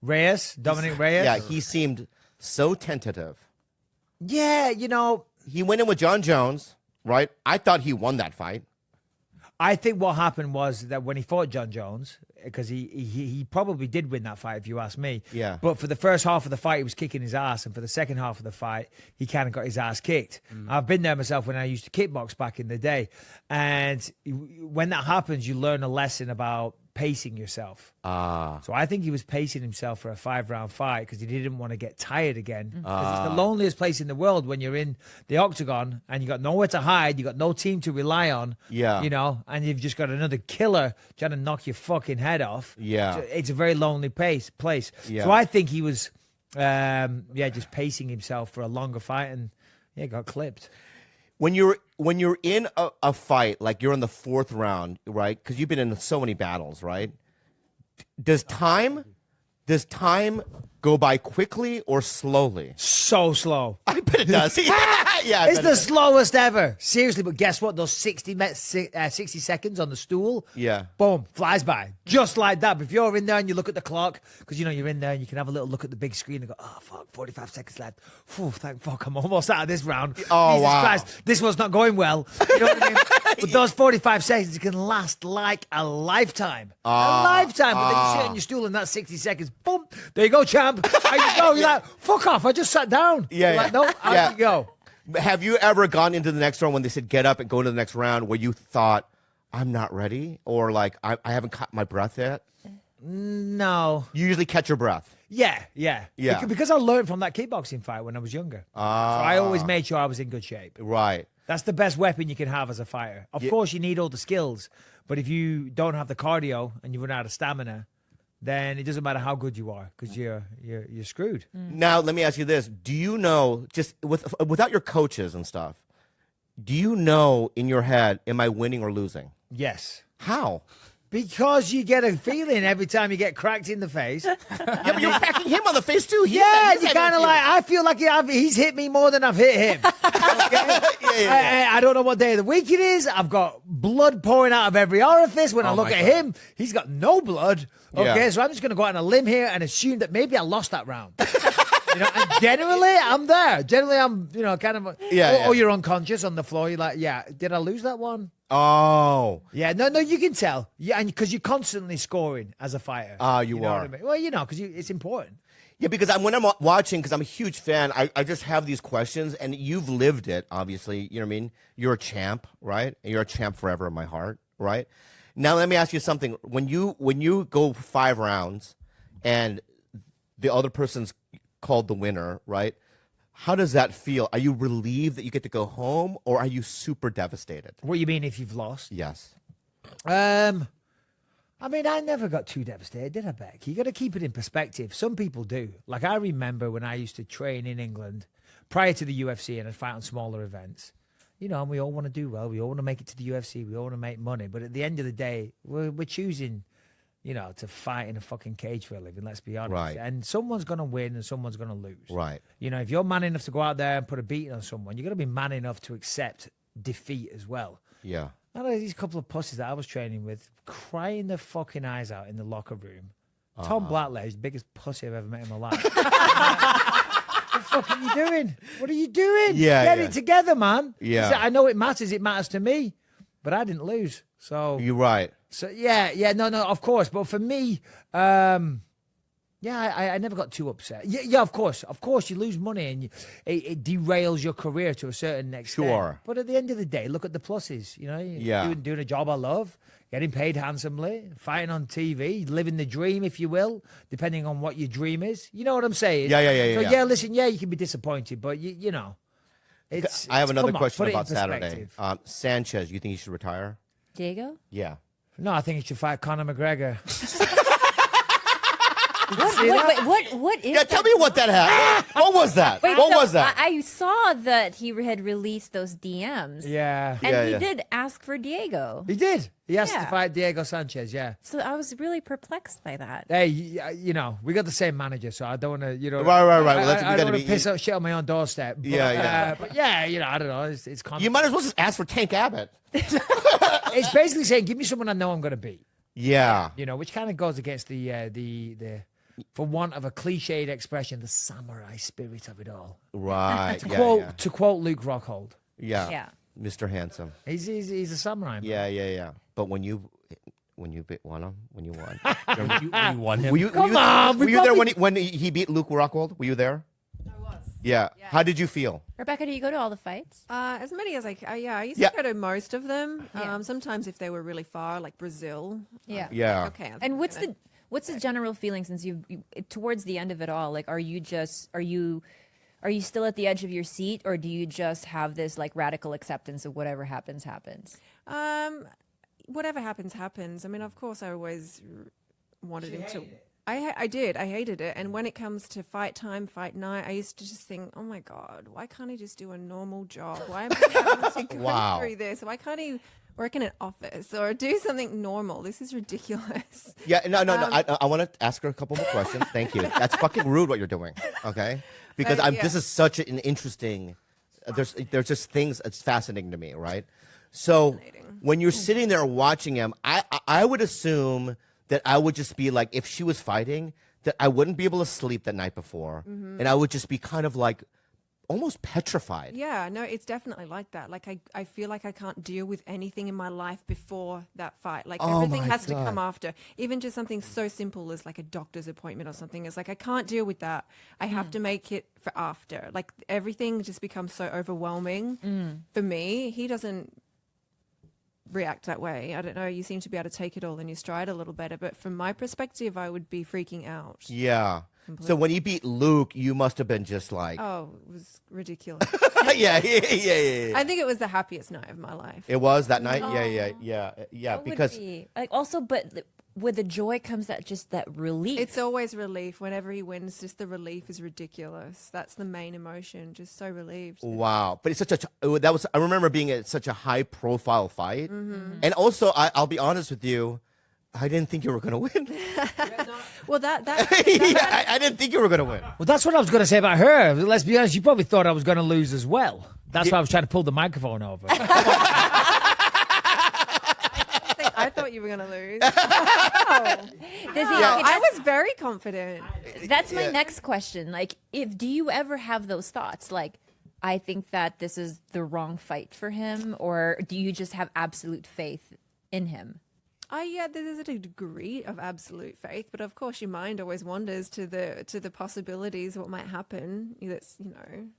Reyes, Dominic Reyes. Yeah, he seemed so tentative. Yeah, He went in with John Jones, right? I thought he won that fight. I think what happened was that when he fought John Jones, because he probably did win that fight, if you ask me. Yeah. But for the first half of the fight, he was kicking his ass, and for the second half of the fight, he kind of got his ass kicked. I've been there myself when I used to kickbox back in the day, and when that happens, you learn a lesson about pacing yourself. So I think he was pacing himself for a 5-round fight because he didn't want to get tired again. Because it's the loneliest place in the world when you're in the octagon and you got nowhere to hide, you got no team to rely on. Yeah. And you've just got another killer trying to knock your fucking head off. Yeah. So it's a very lonely place. Yeah. So I think he was, just pacing himself for a longer fight and got clipped. When you're in a fight, like you're in the 4th round, right? Because you've been in so many battles, right? Does time go by quickly or slowly? So slow. I bet it does. yeah, I It's bet the it slowest ever. Seriously, but guess what? Those 60 seconds on the stool, Yeah. boom, flies by. Just like that. But if you're in there and you look at the clock, because, you're in there and you can have a little look at the big screen and go, oh, fuck, 45 seconds left. Phew, thank fuck, I'm almost out of this round. Oh, Jesus wow. Christ, this one's not going well. You know what I mean? But those 45 seconds can last like a lifetime. A lifetime. But then you sit on your stool and that's 60 seconds. Boom. There you go, champ. There you go. You're like, fuck off. I just sat down. Yeah, You're like, yeah. no, out you go. Have you ever gone into the next round when they said get up and go to the next round where you thought, I'm not ready? Or like, I haven't caught my breath yet? No. You usually catch your breath. Yeah. Yeah. Because I learned from that kickboxing fight when I was younger. So I always made sure I was in good shape. Right. That's the best weapon you can have as a fighter. Of course, you need all the skills, but if you don't have the cardio and you run out of stamina, then it doesn't matter how good you are because you're screwed. Now, let me ask you this. Do you know, just without your coaches and stuff, do you know in your head, am I winning or losing? Yes. How? Because you get a feeling every time you get cracked in the face. Yeah, but you're cracking him on the face too. Yeah, you kind of like, I feel like he's hit me more than I've hit him. Okay? I don't know what day of the week it is. I've got blood pouring out of every orifice. When I look at him, he's got no blood. Okay, Yeah. so I'm just going to go out on a limb here and assume that maybe I lost that round. And generally I'm there. Generally I'm, kind of, or you're unconscious on the floor. You're like, yeah, did I lose that one? Oh. Yeah, no, you can tell. Yeah, and because you're constantly scoring as a fighter. You know are. what I mean? Well, because it's important. Yeah, because when I'm watching, because I'm a huge fan, I just have these questions, and you've lived it, obviously. You know what I mean? You're a champ, right? And you're a champ forever in my heart, right? Now, let me ask you something. When you go 5 rounds and the other person's called the winner, right? How does that feel? Are you relieved that you get to go home, or are you super devastated? What you mean if you've lost? Yes. I mean, I never got too devastated, did I, Beck? You got to keep it in perspective. Some people do. Like, I remember when I used to train in England prior to the UFC and I'd fight on smaller events. And we all want to do well. We all want to make it to the UFC. We all want to make money. But at the end of the day, we're choosing, to fight in a fucking cage for a living, let's be honest. Right. And someone's going to win and someone's going to lose. Right. If you're man enough to go out there and put a beating on someone, you're going to be man enough to accept defeat as well. Yeah. I know these couple of pussies that I was training with crying their fucking eyes out in the locker room. Tom Blackledge, the biggest pussy I've ever met in my life. What the fuck are you doing? What are you doing? Yeah, Get yeah. it together, man. Yeah. He said, I know it matters. It matters to me, but I didn't lose. So, You're right. no, of course. But for me, I never got too upset. Yeah, of course. Of course, you lose money and it derails your career to a certain extent. Sure. But at the end of the day, look at the pluses. Yeah. Doing a job I love, getting paid handsomely, fighting on TV, living the dream, if you will, depending on what your dream is. You know what I'm saying? Yeah. So, yeah. listen, you can be disappointed, but, it's... I have another come on, question put it in about Saturday. perspective. Sanchez, you think he should retire? Diego? Yeah. No, I think he should fight Conor McGregor. What is Yeah, tell me what that happened. What was that? Wait, What so was that? I saw that he had released those DMs. Yeah. And Yeah, he yeah. did ask for Diego. He did. He asked Yeah. to fight Diego Sanchez, yeah. So I was really perplexed by that. Hey, we got the same manager, so I don't want to, Right. Well, I we gotta don't want be- to piss out shit on my own doorstep. But, Yeah. but yeah, I don't know. It's You might as well just ask for Tank Abbott. it's basically saying, give me someone I know I'm going to beat. Yeah. Which kind of goes against the for want of a cliched expression, the samurai spirit of it all. Right. To quote Luke Rockhold, Yeah. Yeah. Mr. Handsome. he's a samurai. Man. Yeah. But when you won him, when you won, You won him. were you Come on, were we you there probably- when he beat Luke Rockhold? Were you there? I was. Yeah. How did you feel? Rebecca, do you go to all the fights? As many as I used Yeah. to go to most of them. Yeah. Sometimes if they were really far, like Brazil. Yeah. Yeah. Okay. And what's the general feeling since you towards the end of it all? Like, are you still at the edge of your seat, or do you just have this like radical acceptance of whatever happens? Whatever happens, happens. I mean, of course, I always wanted him to. I did. I hated it. And when it comes to fight time, fight night, I used to just think, oh my God, why can't he just do a normal job? Why am I having to go Wow. through this? work in an office or do something normal. This is ridiculous. Yeah, no. I want to ask her a couple more questions. Thank you. That's fucking rude what you're doing. Okay, because Yeah. this is such an interesting. There's just things that's fascinating to me, right? So Fascinating. when you're sitting there watching him, I would assume that I would just be like, if she was fighting, that I wouldn't be able to sleep the night before, and I would just be kind of like almost petrified. Yeah, no, it's definitely like that. Like I feel like I can't deal with anything in my life before that fight. Like Oh everything my has to God. come after. Even just something so simple as like a doctor's appointment or something. It's like I can't deal with that. I have to make it for after. Like everything just becomes so overwhelming for me. He doesn't react that way. I don't know. You seem to be able to take it all in your stride a little better. But from my perspective, I would be freaking out. Yeah. So when you beat Luke, you must have been just like, Oh, it was ridiculous. yeah. I think it was the happiest night of my life. It was that night. Yeah. That would Because be. Like also, but with the joy comes that relief. It's always relief. Whenever he wins, just the relief is ridiculous. That's the main emotion. Just so relieved. wow, but it's such a that was. I remember being at such a high profile fight, and also I'll be honest with you, I didn't think you were gonna win. Well, that Yeah, I didn't think you were gonna win. Well, that's what I was going to say about her. Let's be honest, you probably thought I was going to lose as well. That's why I was trying to pull the microphone over. I thought you were going to lose. Does he, I was very confident. that's my next question. Like, do you ever have those thoughts? Like, I think that this is the wrong fight for him, or do you just have absolute faith in him? Yeah, there's a degree of absolute faith, but of course your mind always wanders to the possibilities, what might happen. That's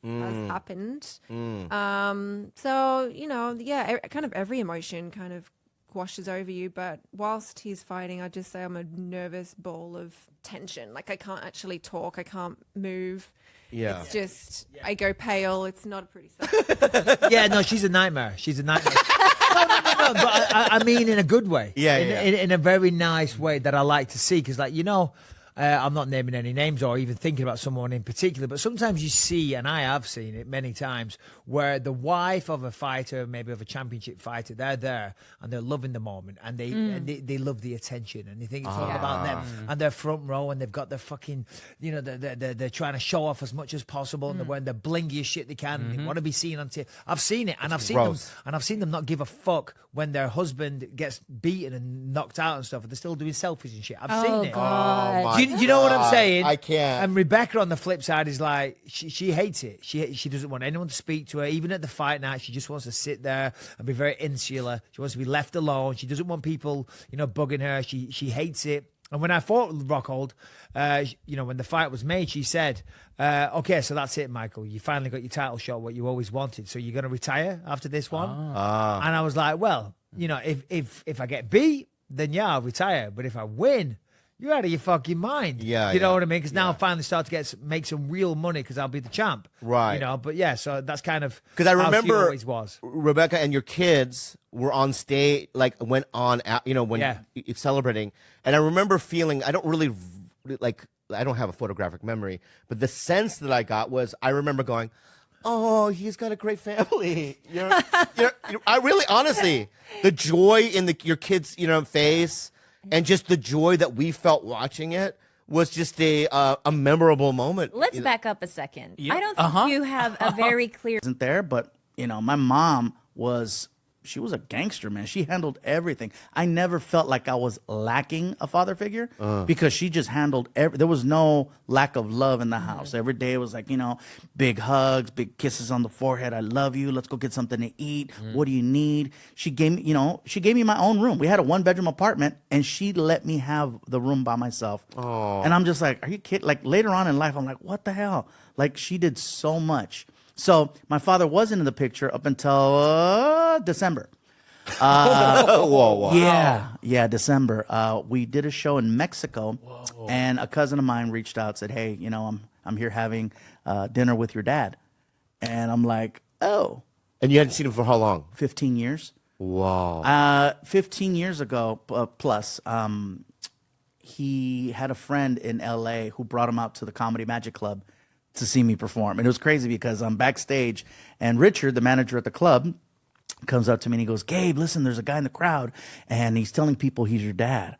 has happened. So kind of every emotion kind of washes over you. But whilst he's fighting, I just say I'm a nervous ball of tension. Like I can't actually talk, I can't move. Yeah. It's just I go pale. It's not a pretty sight. Yeah, no, she's a nightmare. She's a nightmare. No, but I mean in a good way. Yeah, in a very nice way that I like to see. Because, I'm not naming any names or even thinking about someone in particular, but sometimes you see, and I have seen it many times, where the wife of a fighter, maybe of a championship fighter, they're there and they're loving the moment and they love the attention and they think it's all about them and they're front row and they've got their fucking, they're trying to show off as much as possible and they're wearing the blingiest shit they can and they want to be seen on TV. I've seen it and I've seen them not give a fuck when their husband gets beaten and knocked out and stuff and they're still doing selfies and shit. I've seen it. God. Oh, my You know what I'm God, saying? I can't. And Rebecca on the flip side is like, she hates it. She doesn't want anyone to speak to her. Even at the fight night, she just wants to sit there and be very insular. She wants to be left alone. She doesn't want people, bugging her. She hates it. And when I fought Rockhold, when the fight was made, she said, okay, so that's it, Michael. You finally got your title shot, what you always wanted. So you're going to retire after this one? And I was like, well, if I get beat, then yeah, I'll retire. But if I win, you're out of your fucking mind. Yeah, you know yeah, what I mean? Because now I finally start to make some real money because I'll be the champ. Right. But yeah, so that's kind of Because I how she remember always was. Rebecca and your kids were on stage, like went on, when Yeah. you're celebrating. And I remember feeling, I don't really, I don't have a photographic memory, but the sense that I got was, I remember going, oh, he's got a great family. I really, honestly, the joy in your kids, face, and just the joy that we felt watching it was just a memorable moment. Let's back up a second. I don't think you have a very clear. Isn't there, but my mom she was a gangster, man. She handled everything. I never felt like I was lacking a father figure because she just handled there was no lack of love in the house. Every day it was like, big hugs, big kisses on the forehead. I love you. Let's go get something to eat. What do you need? She gave me my own room. We had a 1-bedroom apartment and she let me have the room by myself. Oh. And I'm just like, are you kidding? Like later on in life, I'm like, what the hell? Like she did so much. So my father wasn't in the picture up until December. Whoa. Yeah, December. We did a show in Mexico, and a cousin of mine reached out, said, "Hey, I'm here having dinner with your dad," and I'm like, "Oh." And you hadn't seen him for how long? 15 years. Wow. 15 years ago plus. He had a friend in L.A. who brought him out to the Comedy Magic Club to see me perform. And it was crazy because I'm backstage and Richard, the manager at the club, comes up to me and he goes, Gabe, listen, there's a guy in the crowd and he's telling people he's your dad.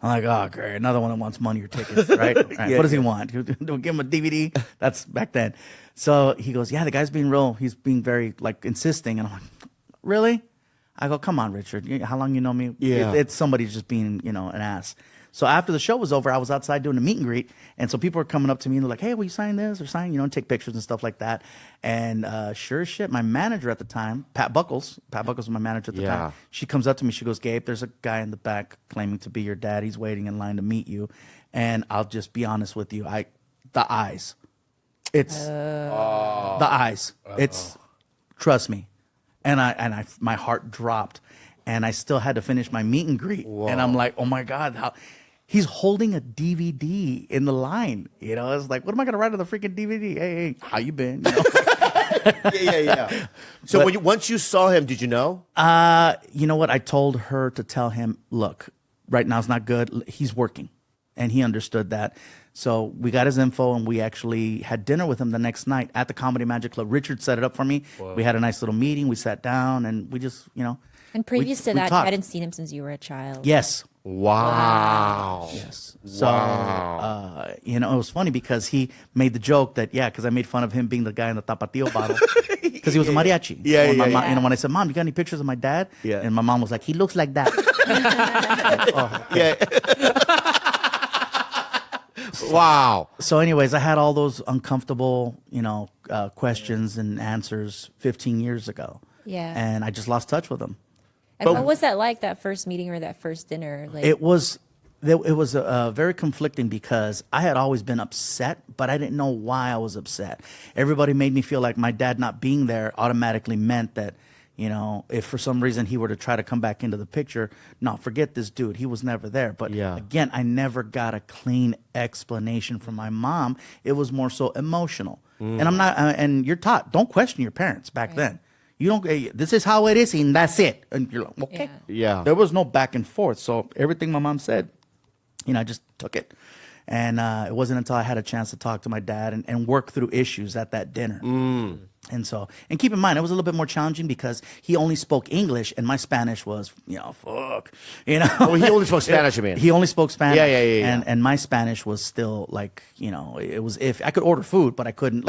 I'm like, oh, great. Another one that wants money or tickets, right? What does he want? Do we give him a DVD? That's back then. So he goes, yeah, the guy's being real. He's being very, like, insisting. And I'm like, really? I go, come on, Richard. How long you know me? Yeah. It's somebody just being, an ass. So after the show was over, I was outside doing a meet and greet. And so people were coming up to me and they're like, hey, will you sign this or sign, and take pictures and stuff like that. And sure as shit, my manager at the time, Pat Buckles was my manager at the time. She comes up to me. She goes, Gabe, there's a guy in the back claiming to be your dad. He's waiting in line to meet you. And I'll just be honest with you. The eyes. It's the eyes. It's, trust me. And I my heart dropped. And I still had to finish my meet and greet. Whoa. And I'm like, oh my God, he's holding a DVD in the line. I was like, what am I going to write on the freaking DVD? Hey, how you been? Yeah. So once you saw him, did you know? You know what? I told her to tell him, look, right now it's not good. He's working. And he understood that. So we got his info and we actually had dinner with him the next night at the Comedy Magic Club. Richard set it up for me. Whoa. We had a nice little meeting. We sat down and we just, And previous to that, talked. you hadn't seen him since you were a child. Yes. Wow. Yes. So, it was funny because he made the joke that, because I made fun of him being the guy in the Tapatio bottle because he was a mariachi. When I said, Mom, you got any pictures of my dad? Yeah. And my mom was like, he looks like that. Yeah. Wow. So anyways, I had all those uncomfortable, questions and answers 15 years ago. Yeah. And I just lost touch with them. And what was that like, that first meeting or that first dinner? Like, It was very conflicting because I had always been upset, but I didn't know why I was upset. Everybody made me feel like my dad not being there automatically meant that, if for some reason he were to try to come back into the picture, no, forget this dude. He was never there. But again, I never got a clean explanation from my mom. It was more so emotional. And I'm not, and you're taught, don't question your parents back then. You don't, this is how it is, and that's it. And you're like, okay. Yeah. There was no back and forth. So everything my mom said, I just took it. And it wasn't until I had a chance to talk to my dad and work through issues at that dinner. And keep in mind, it was a little bit more challenging because he only spoke English and my Spanish was, fuck. Oh, he only spoke Spanish, you mean? He only spoke Spanish. Yeah. And my Spanish was still like, it was, if I could order food, but I couldn't,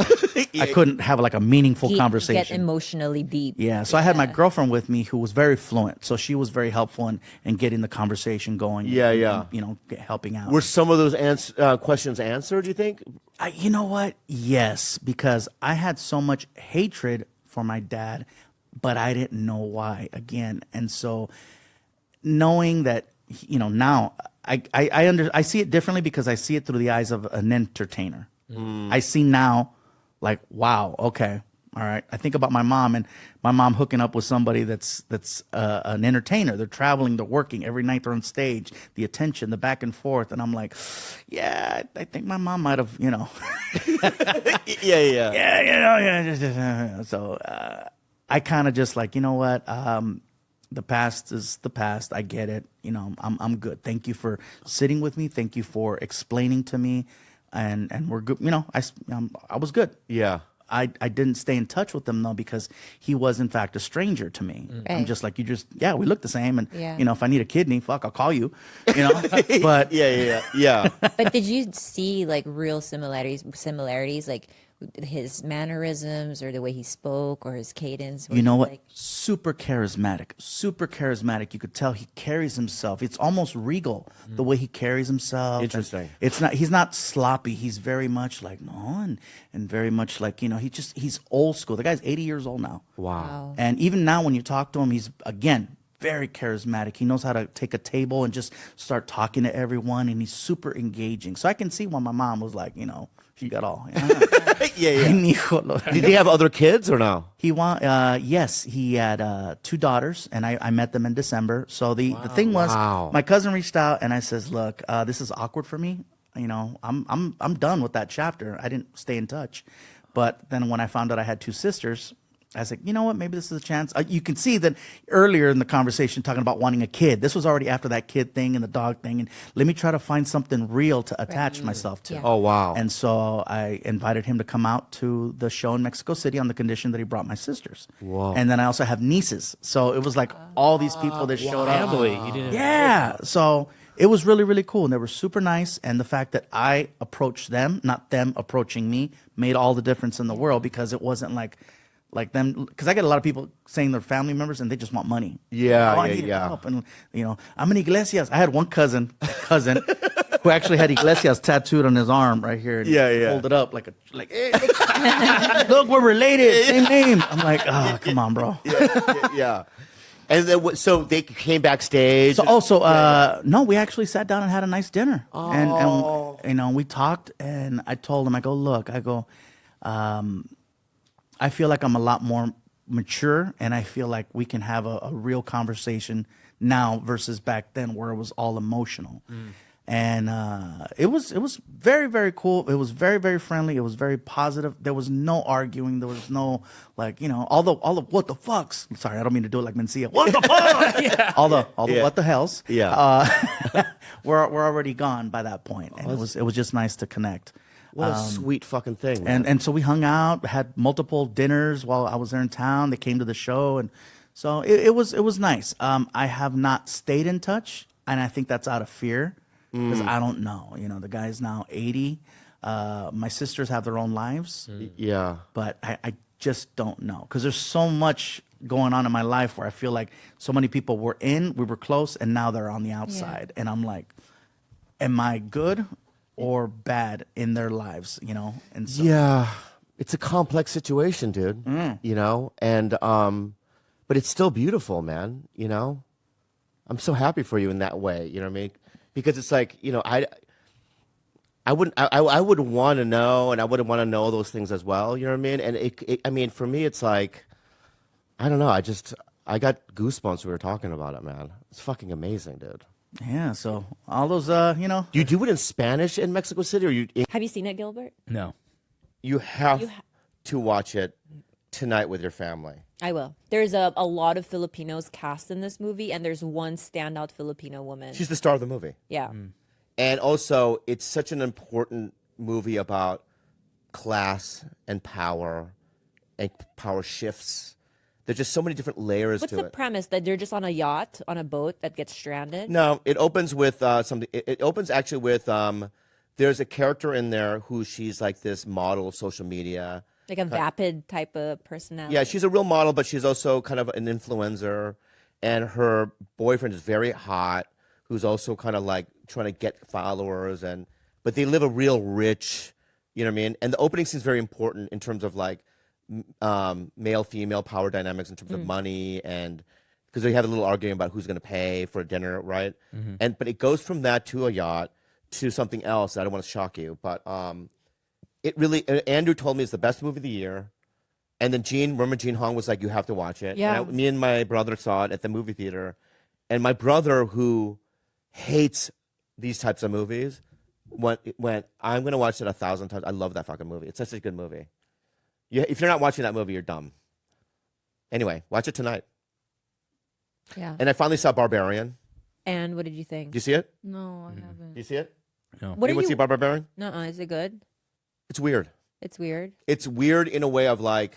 I couldn't have like a meaningful conversation. Get emotionally deep. Yeah. So I had my girlfriend with me who was very fluent. So she was very helpful in getting the conversation going. And, helping out. Were some of those questions answered, do you think? You know what? Yes, because I had so much hatred for my dad, but I didn't know why again. And so knowing that, now I see it differently because I see it through the eyes of an entertainer. I see now like, wow, okay. All right. I think about my mom and my mom hooking up with somebody that's an entertainer. They're traveling, they're working every night. They're on stage, the attention, the back and forth. And I'm like, yeah, I think my mom might have, Yeah. So I kind of just like, you know what? The past is the past. I get it. I'm good. Thank you for sitting with me. Thank you for explaining to me. And we're good. I was good. Yeah. I didn't stay in touch with him though because he was in fact a stranger to me. Right. I'm just like, we look the same, and Yeah. if I need a kidney, fuck, I'll call you. But Yeah. But did you see like real similarities, like his mannerisms or the way he spoke or his cadence? you know what? Like, Super charismatic. You could tell he carries himself. It's almost regal the way he carries himself. Interesting. He's not sloppy. He's very much like and very much like, he's old school. The guy's 80 years old now. Wow. And even now when you talk to him, he's again very charismatic. He knows how to take a table and just start talking to everyone, and he's super engaging. So I can see why my mom was like, she got all. Yeah. Did he have other kids or no? Yes, he had 2 daughters, and I met them in December. So the thing was, my cousin reached out, and I says, "Look, this is awkward for me. I'm done with that chapter. I didn't stay in touch, but then when I found out I had 2 sisters, I was like, you know what? Maybe this is a chance. You can see that earlier in the conversation talking about wanting a kid. This was already after that kid thing and the dog thing. And let me try to find something real to attach myself to. Yeah. Oh, wow. And so I invited him to come out to the show in Mexico City on the condition that he brought my sisters. Whoa. And then I also have nieces. So it was like all these people that showed up. Family. You didn't. Yeah. So it was really, really cool. And they were super nice. And the fact that I approached them, not them approaching me, made all the difference in the world, because it wasn't like them, because I get a lot of people saying they're family members and they just want money. Yeah, I yeah, need yeah. help. And I'm an Iglesias. I had one cousin who actually had Iglesias tattooed on his arm right here. And Yeah, yeah. Pulled it up like hey, look, we're related, same name. I'm like, oh, come on, bro. Yeah. And then so they came backstage. So also, no, we actually sat down and had a nice dinner. And we talked, and I told him, I go, I feel like I'm a lot more mature, and I feel like we can have a real conversation now versus back then where it was all emotional. And it was very, very cool. It was very, very friendly. It was very positive. There was no arguing. There was no all the what the fucks. Sorry, I don't mean to do it like Mencia. What the fuck? All the what the hells. Yeah. We're already gone by that point, and it was just nice to connect. What a sweet fucking thing, man. And so we hung out, had multiple dinners while I was there in town. They came to the show, and so it was nice. I have not stayed in touch, and I think that's out of fear, because I don't know. The guy's now 80. My sisters have their own lives, Yeah. but I just don't know, because there's so much going on in my life where I feel like so many people we were close, and now they're on the outside, and I'm like, am I good or bad in their lives, And so, Yeah. It's a complex situation, dude. And but it's still beautiful, man, I'm so happy for you in that way, you know what I mean? Because it's like, I would want to know, and I would want to know those things as well, you know what I mean? And I mean, for me, it's like, I don't know, I got goosebumps when we were talking about it, man. It's fucking amazing, dude. yeah, so all those, Do you do it in Spanish in Mexico City, or Have you seen it, Gilbert? No. you have to watch it tonight with your family? I will. There's a lot of Filipinos cast in this movie, and there's one standout Filipino woman. She's the star of the movie. Yeah. And also, it's such an important movie about class and power shifts. There's just so many different layers What's to the it. premise? That they're just on a yacht, on a boat that gets stranded? No, it opens with something. It opens actually with there's a character in there who she's like this model of social media. Like a vapid type of personality? Yeah, she's a real model, but she's also kind of an influencer. And her boyfriend is very hot, who's also kind of like trying to get followers. But they live a real rich, you know what I mean? And the opening scene is very important in terms of like male-female power dynamics in terms of money, and because they have a little argument about who's going to pay for dinner, right? But it goes from that to a yacht to something else. I don't want to shock you, but it really, Andrew told me it's the best movie of the year. And then remember Gene Hong was like, you have to watch it. Yeah. And me and my brother saw it at the movie theater. And my brother, who hates these types of movies, went I'm going to watch it 1,000 times. I love that fucking movie. It's such a good movie. If you're not watching that movie, you're dumb. Anyway, watch it tonight. Yeah. And I finally saw Barbarian. And what did you think? Do you see it? No, I haven't. Do you see it? No. What Anyone are see you? Barbarian? Nuh-uh. Is it good? It's weird. It's weird. It's weird in a way of like,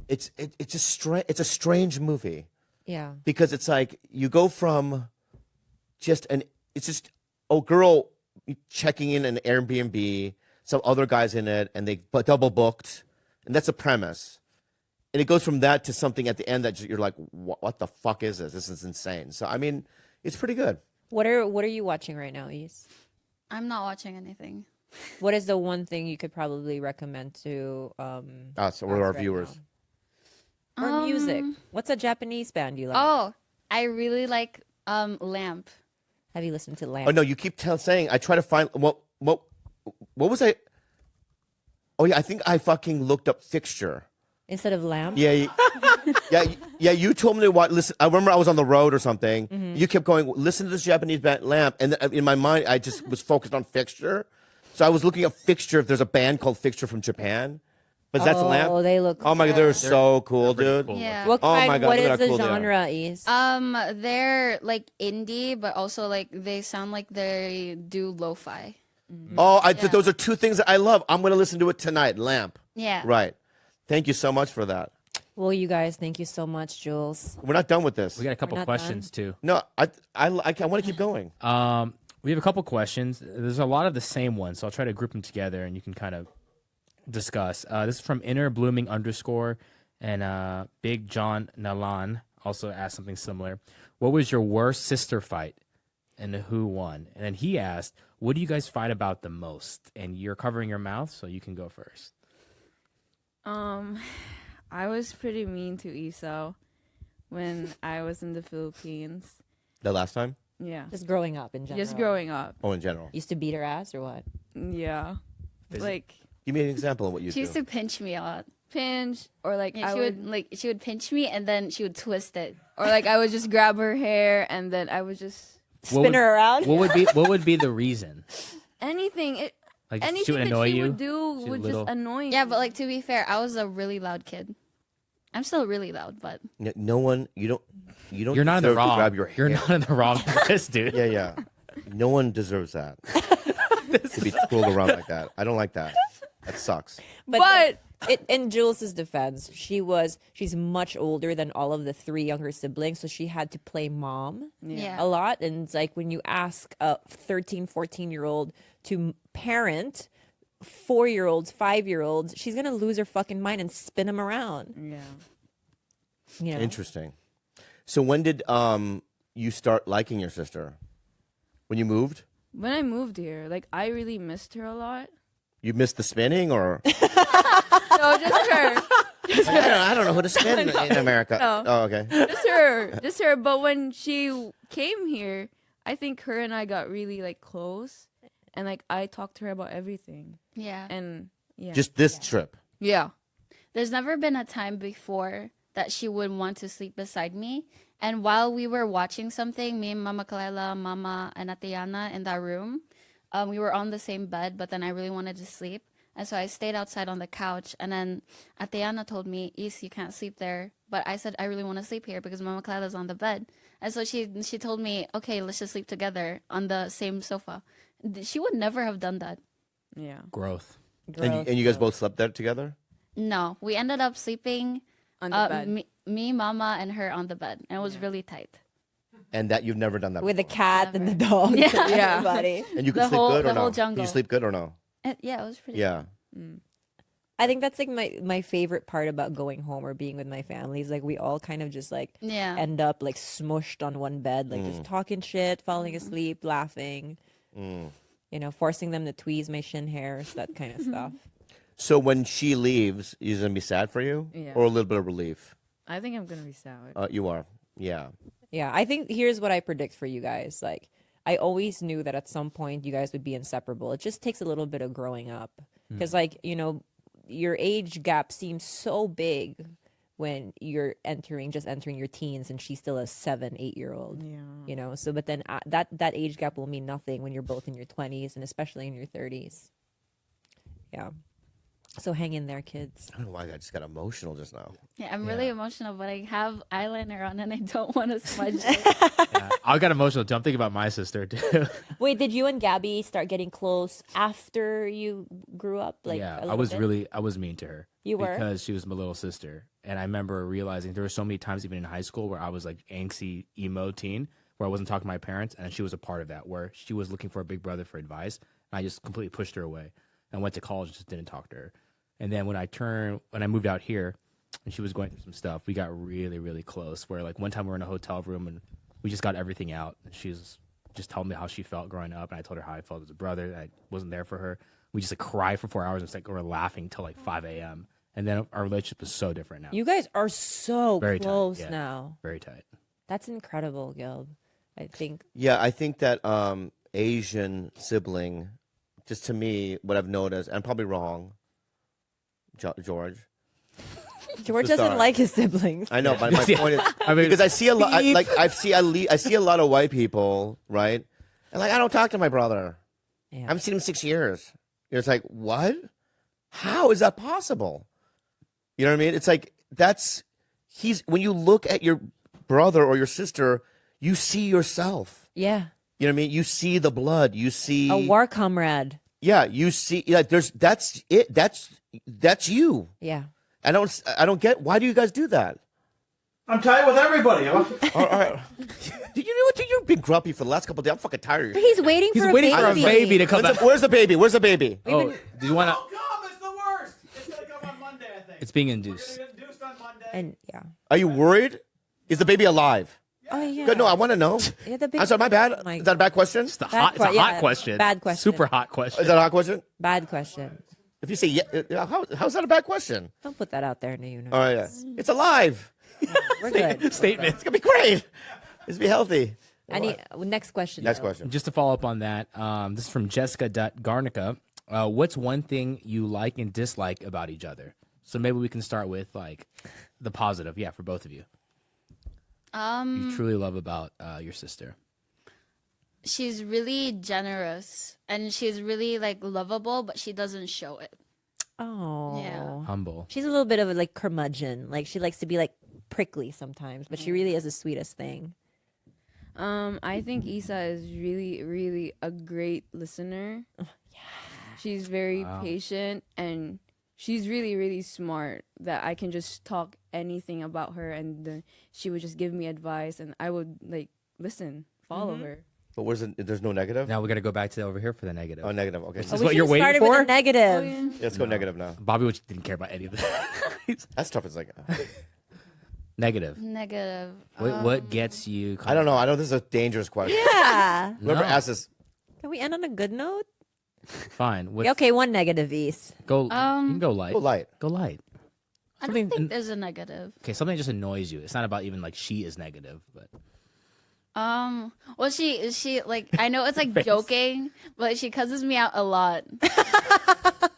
it's a strange movie. Yeah. Because it's like you go from it's just a girl checking in an Airbnb, some other guys in it, and they double booked, and that's a premise. And it goes from that to something at the end that you're like, what the fuck is this? This is insane. So I mean, it's pretty good. What are you watching right now, Ys? I'm not watching anything. What is the one thing you could probably recommend to So we're us our right viewers. now? Or music? What's a Japanese band you like? Oh, I really like Lamp. Have you listened to Lamb? Oh no, you keep saying. I try to find what was I? Oh yeah, I think I fucking looked up Fixture. Instead of Lamb? Yeah, yeah. You told me to watch. Listen, I remember I was on the road or something. You kept going. Listen to this Japanese band Lamp, and in my mind, I just was focused on Fixture. So I was looking up Fixture. If there's a band called Fixture from Japan, But that's a lamp. Oh, they look. Oh my god, they're so cool, dude. cool. Yeah. What Oh kind? my God, what look at is how the cool they are. genre? Is They're like indie, but also like they sound like they do lo-fi. Oh, those are two things that I love. I'm gonna listen to it tonight. Lamp. Yeah. Right. Thank you so much for that. well, you guys, thank you so much, Jules. We're not done with this. We got a couple not questions too. No, I want to keep going. We have a couple questions. There's a lot of the same ones, so I'll try to group them together and you can kind of discuss. This is from Inner Blooming _ and Big John Nalan also asked something similar. What was your worst sister fight and who won? And then he asked, what do you guys fight about the most? And you're covering your mouth, so you can go first. I was pretty mean to Esau when I was in the Philippines. The last time? Yeah. Just growing up in general. Just growing up. Oh, in general. Used to beat her ass or what? Yeah. Like Give me an example of what you She do. used to pinch me a lot. pinch or like Yeah, I she would would she would pinch me and then she would twist it. or like I would just grab her hair and then I would just Spin her around. What would be the reason? anything. Like she Anything would that annoy she you? would do She's would little. just annoy me. Yeah, but like to be fair, I was a really loud kid. I'm still really loud, but No one, you don't You're not in the deserve to wrong. grab your You're hair. not in the wrong for this, dude. Yeah, yeah. No one deserves that. To be twirled around like that. I don't like that. That sucks. But in Jules's defense, she's much older than all of the 3 younger siblings, so she had to play mom yeah. a lot. And it's like when you ask a 13, 14-year-old to parent 4-year-olds, 5-year-olds, she's gonna lose her fucking mind and spin them around. yeah. You know? Interesting. So when did you start liking your sister? When you moved? When I moved here, like I really missed her a lot. You missed the spinning, or No, just her. I don't know who to spin in America. No. Oh, okay. Just her. But when she came here, I think her and I got really like close, and like I talked to her about everything. Yeah. And yeah, Just this trip. yeah, There's never been a time before that she would want to sleep beside me. And while we were watching something, me and Mama Kalela, Mama, and Atiana in that room, we were on the same bed, but then I really wanted to sleep. And so I stayed outside on the couch. And then Atiana told me, Is, you can't sleep there. But I said, I really want to sleep here because Mama Kalela's on the bed. And so she told me, okay, let's just sleep together on the same sofa. She would never have done that. yeah. Growth. And you guys both slept there together? No, we ended up sleeping, On the bed. me, Mama, and her on the bed. And it was really tight. And that you've never done that With the before? cat and the dog. Yeah. and Yeah. everybody. And you can the sleep whole- good or the no? whole Can jungle. you sleep good or no? Yeah, it was pretty Yeah. I think that's like my favorite part about going home or being with my family is like we all kind of just like Yeah. end up like smushed on one bed, like just talking shit, falling asleep, laughing, you know, forcing them to tweeze my shin hairs, that kind of stuff. So when she leaves, is it going to be sad for you? Yeah. Or a little bit of relief? I think I'm gonna be sad. You are. Yeah. Yeah, I think here's what I predict for you guys. Like, I always knew that at some point you guys would be inseparable. It just takes a little bit of growing up. Because, like, you know, your age gap seems so big when you're just entering your teens and she's still a 7-8-year-old. Yeah. You know, so but then that age gap will mean nothing when you're both in your 20s and especially in your 30s. Yeah. So hang in there, kids. I don't know why I just got emotional just now. Yeah, I'm really emotional, but I have eyeliner on and I don't want to smudge it. Yeah, I got emotional too. I'm thinking about my sister too. Wait, did you and Gabby start getting close after you grew up? Like, yeah, a I little was bit? I was mean to her. You were? Because she was my little sister. And I remember realizing there were so many times even in high school where I was like angsty emo teen where I wasn't talking to my parents, and she was a part of that, where she was looking for a big brother for advice. And I just completely pushed her away. I went to college and just didn't talk to her. And then when I moved out here and she was going through some stuff, we got really, really close, where like one time we were in a hotel room and we just got everything out. And she was just telling me how she felt growing up. And I told her how I felt as a brother. And I wasn't there for her. We just like cried for 4 hours and like we were laughing till like 5 a.m. And then our relationship is so different now. You guys are so Very tight, close yeah. now. Very tight. That's incredible, Gilb. I think. Yeah, I think that Asian sibling, just to me, what I've noticed, and I'm probably wrong, George. George Superstar. doesn't like his siblings. I know, but my point is, I mean, because I see a lot, I see a lot of white people, right? And like, I don't talk to my brother. Yeah. I haven't seen him in 6 years. It's like, what? How is that possible? You know what I mean? It's like when you look at your brother or your sister, you see yourself. Yeah. You know what I mean? You see the blood. You see A war comrade. Yeah, you see, like that's it. That's you. Yeah. I don't get. Why do you guys do that? I'm tired with everybody. All right. You've been grumpy for the last couple of days. I'm fucking tired of you. He's waiting for a waiting baby. for a baby to come back. Where's the baby? Where's the baby? Oh, do you want to? Come, it's the worst. It's gonna come on Monday, I think. It's being induced. It's induced on Monday. And yeah. Are you worried? Is the baby alive? Oh yeah. Good. No, I want to know. Yeah, the baby. I'm sorry, my bad. Oh, my Is that a bad question? It's a Bad hot question. Bad question. Super hot question. Is that a hot question? Bad question. If you say yeah, how's that a bad question? Don't put that out there in the universe. All right, yeah. It's alive. We're good. Statement. It's gonna be great. It's gonna be healthy. Next question. Next though. question. Just to follow up on that, this is from Jessica Garnica. What's one thing you like and dislike about each other? So maybe we can start with like the positive, yeah, for both of you. You truly love about your sister. She's really generous and she's really like lovable, but she doesn't show it. Oh. Yeah. Humble. She's a little bit of a like curmudgeon. Like she likes to be like prickly sometimes, but she really is the sweetest thing. I think Isa is really, really a great listener. She's very patient and she's really, really smart that I can just talk anything about her and then she would just give me advice and I would like listen, follow her. But there's no negative? Now we got to go back to over here for the negative. Oh, negative. Okay. Is this We what you're should've waiting started with for? a negative. Yeah, let's go negative now. Bobby which didn't care about any of that. That's tough. It's like Negative. Negative. What gets you? I don't know. I know this is a dangerous question. Yeah. Whoever No. asked this, Can we end on a good note? Fine. What's, Okay, one negative, East. Go. You can go light. go light. Go light. I don't think there's a negative. Okay, something that just annoys you. It's not about even like she is negative, but Well, she like I know it's like joking, but she cusses me out a lot.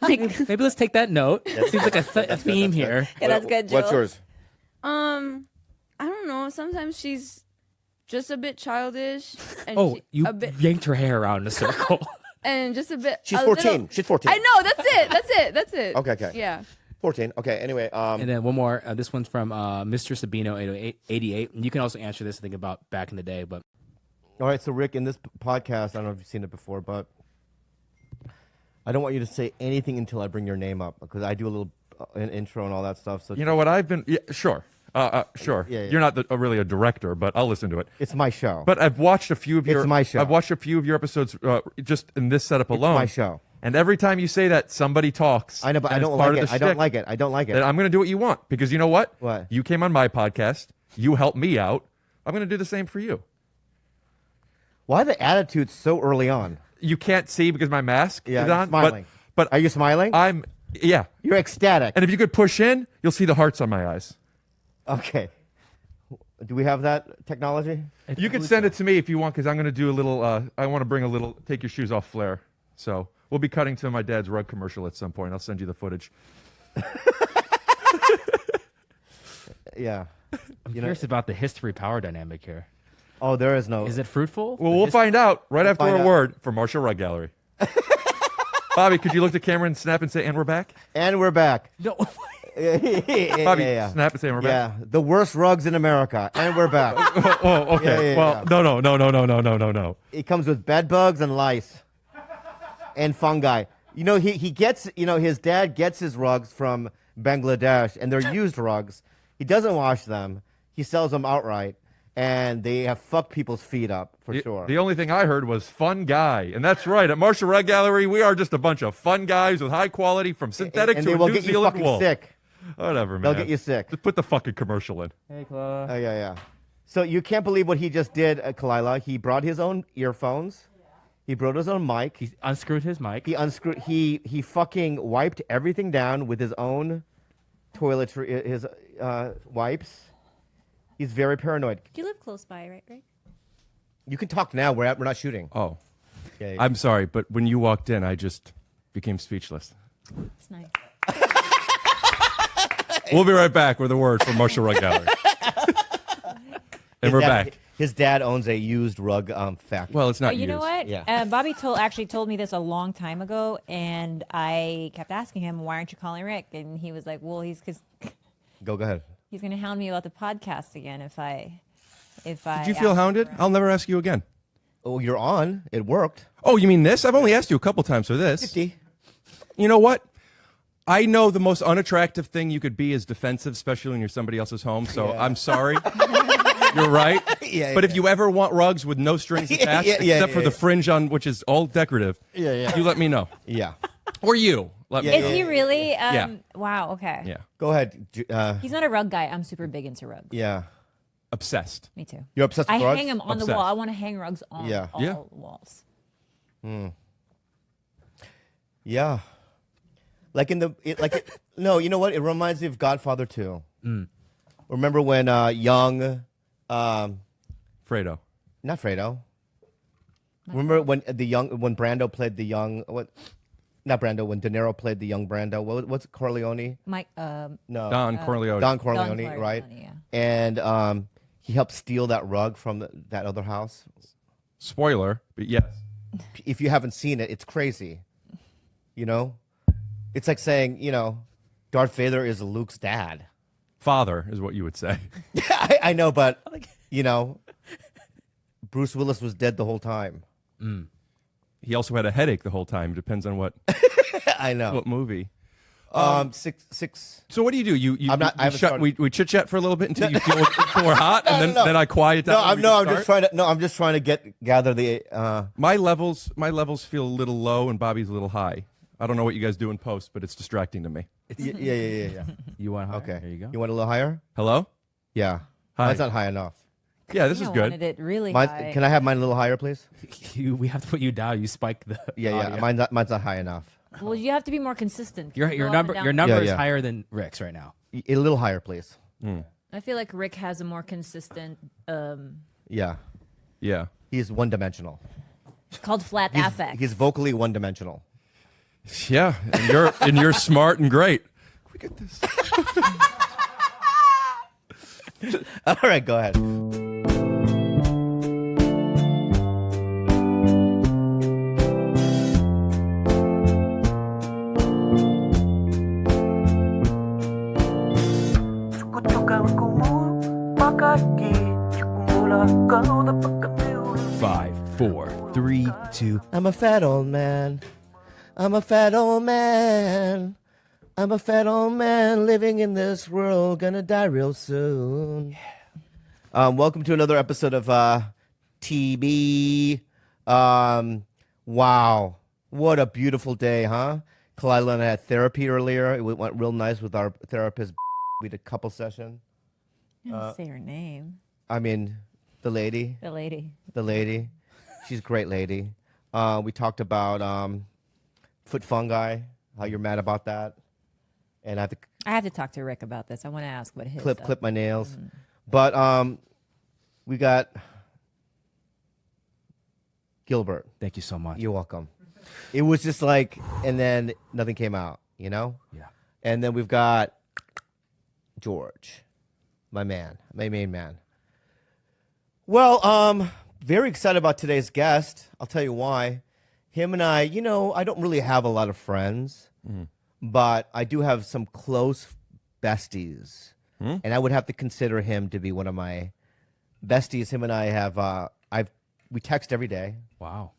maybe let's take that note. Seems like a theme here. Yeah, that's good, What's Joel. yours? I don't know. Sometimes she's just a bit childish and Oh, you a bit yanked her hair around in a circle. and just a bit. She's a 14. little- She's 14. I know. That's it. Okay. Yeah. 14. Okay. Anyway, And then one more. This one's from Mr. Sabino 88. And you can also answer this. Think about back in the day, but all right. So Rick, in this podcast, I don't know if you've seen it before, but I don't want you to say anything until I bring your name up because I do a little an intro and all that stuff. So You know what I've been? Yeah, sure. Sure. Yeah. You're not really a director, but I'll listen to it. it's my show. But I've watched a few of your. It's my show. I've watched a few of your episodes just in this setup It's alone. my show. And every time you say that, somebody talks. I know, but I and it's don't part like of it. the I don't shtick. like it. I don't like it. Then I'm going to do what you want because you know what? What? You came on my podcast. You helped me out. I'm going to do the same for you. Why the attitude so early on? You can't see because my mask Yeah, is you're on. smiling. But Are you smiling? yeah. You're ecstatic. And if you could push in, you'll see the hearts on my eyes. Okay. Do we have that technology? You can send it to me if you want, because I'm going to do a little. I want to bring a little take your shoes off flair. So we'll be cutting to my dad's rug commercial at some point. I'll send you the footage. Yeah. I'm curious about the history power dynamic here. Oh, there is no. Is it fruitful? Well, we'll find out right after find a out. word from Marshall Rug Gallery. Bobby, could you look at the camera and snap and say, "And we're back"? And we're back. No. Bobby, yeah. snap and say, "And we're back." Yeah, the worst rugs in America, and we're back. Oh, okay. Yeah, well, yeah. no. It comes with bed bugs and lice, and fungi. You know, he gets. You know, his dad gets his rugs from Bangladesh, and they're used rugs. He doesn't wash them. He sells them outright, and they have fucked people's feet up for sure. The only thing I heard was "fun guy," and that's right. At Marshall Rug Gallery, we are just a bunch of fun guys with high quality from synthetic and to they a will New get you Zealand fucking wool. sick. Whatever, man. They'll get you sick. Just put the fucking commercial in. Hey, Chloe. Oh yeah. So you can't believe what he just did, Kalila. He brought his own earphones. He brought his own mic. He unscrewed his mic. He unscrewed. He fucking wiped everything down with his own toiletry, his wipes. He's very paranoid. You live close by, right, Greg? You can talk now. We're not shooting. Oh, Yeah. I'm sorry, but when you walked in, I just became speechless. It's nice. We'll be right back with a word from Marshall Rug Gallery. And we're back. His dad owns a used rug factory. Well, it's not You know used. what? Yeah. Bobby actually told me this a long time ago, and I kept asking him, "Why aren't you calling Rick?" And he was like, "Well, because Go ahead. he's going to hound me about the podcast again if I." Did you feel hounded? I'll never ask you again. Oh, you're on. It worked. Oh, you mean this? I've only asked you a couple times for this. 50. You know what? I know the most unattractive thing you could be is defensive, especially when you're somebody else's home. So I'm sorry. You're right. Yeah, but yeah. if you ever want rugs with no strings attached, except for the fringe on, which is all decorative, you let me know. Yeah. Or you. Let me Is know. he really? Yeah. Wow. Okay. Yeah. Go ahead. He's not a rug guy. I'm super big into rugs. Yeah. Obsessed. Me too. You're obsessed with I rugs? hang them on the Obsessed. wall. I want to hang rugs on Yeah. all Yeah. walls. Yeah. Like no, you know what? It reminds me of Godfather 2. Remember when young, Fredo. not Fredo. Remember when when Brando played the young, not Brando, when De Niro played the young Brando. What's Corleone? Mike. No. Don Corleone. Don Corleone, Corleone, right? yeah. And he helped steal that rug from that other house. Spoiler, but yes. If you haven't seen it, it's crazy. You know? It's like saying, Darth Vader is Luke's dad. Father is what you would say. I know, but, Bruce Willis was dead the whole time. He also had a headache the whole time. Depends on what I know. what movie. Six. So what do? You I'm not- I haven't started. we chit chat for a little bit until you feel until we're hot, and No. then I quiet down. I'm just trying to gather the. My levels feel a little low, and Bobby's a little high. I don't know what you guys do in post, but it's distracting to me. Yeah. You want higher? Okay. There you go. You want a little higher? Hello? Yeah. Hi. Mine's not high enough. Yeah, this is I good. wanted it really high. Can I have mine a little higher, please? We have to put you down. You spike the Yeah. audio. Mine's not high enough. Well, you have to be more consistent. Your Go up number and your down. number is Yeah. higher than Rick's right now. A little higher, please. I feel like Rick has a more consistent. Yeah. Yeah. He's one-dimensional. Called flat affect. He's vocally one-dimensional. Yeah, and you're smart and great. Can we get this? All right, go ahead. Five, four, three, two. I'm a fat old man. I'm a fat old man. I'm a fat old man living in this world, gonna die real soon. Welcome to another episode of TB. Wow, what a beautiful day, huh? Kalila and I had therapy earlier. It went real nice with our therapist. We did a couple session. I didn't say her name. I mean, the lady. The lady. The lady. She's a great lady. We talked about foot fungi, how you're mad about that. And I have to talk to Rick about this. I want to ask what his clip my nails. But we got Gilbert. Thank you so much. You're welcome. It was just like, and then nothing came out, Yeah. And then we've got George, my man, my main man. Well, very excited about today's guest. I'll tell you why. Him and I, I don't really have a lot of friends, but I do have some close besties. And I would have to consider him to be one of my besties. Him and I have, we text every day. Wow.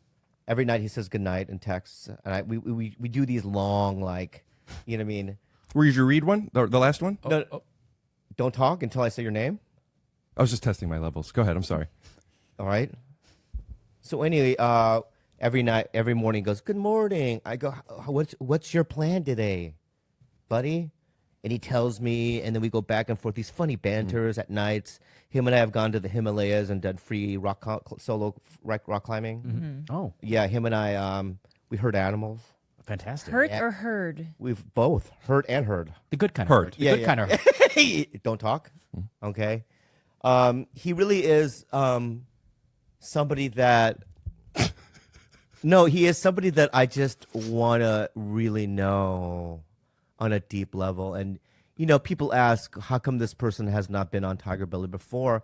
Every night he says goodnight and texts. And we do these long, like, you know what I mean? Were you read one? The last one? No, don't talk until I say your name. I was just testing my levels. Go ahead. I'm sorry. All right. So anyway, every morning he goes, good morning. I go, what's your plan today, buddy? And he tells me, and then we go back and forth, these funny banters at nights. Him and I have gone to the Himalayas and done free solo rock climbing. Oh, Yeah, him and I, we herd animals. fantastic. Hurt or heard? We've both hurt and heard. The good kind Hurt. of hurt. The good kind of hurt. Don't talk. Okay. He really is somebody that. No, he is somebody that I just want to really know on a deep level. And, people ask, how come this person has not been on Tiger Belly before?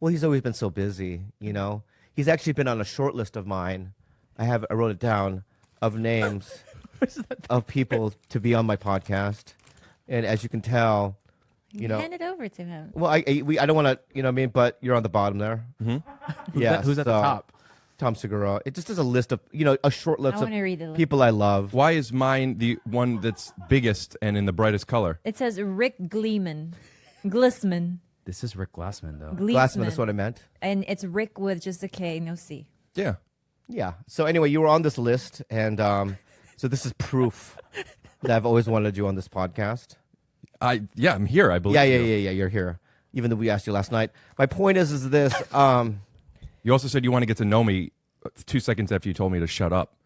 Well, he's always been so busy, you know. He's actually been on a short list of mine. I wrote it down, of names of people to be on my podcast. And as you can tell, you know. Hand it over to him. Well, I don't want to, you know what I mean, but you're on the bottom there. Mm-hmm. Yeah. Who's at the top? Tom Segura. It just is a list of, you know, a short list of wanna read the list. people I love. Why is mine the one that's biggest and in the brightest color? It says Rick Gleeman. Glissman. This is Rick Glassman, though. Glassman, that's what I meant. And it's Rick with just a K, no C. Yeah. Yeah. So anyway, you were on this list, and so this is proof that I've always wanted you on this podcast. I'm here. I believe. Yeah. You're here, even though we asked you last night. My point is this. You also said you want to get to know me 2 seconds after you told me to shut up.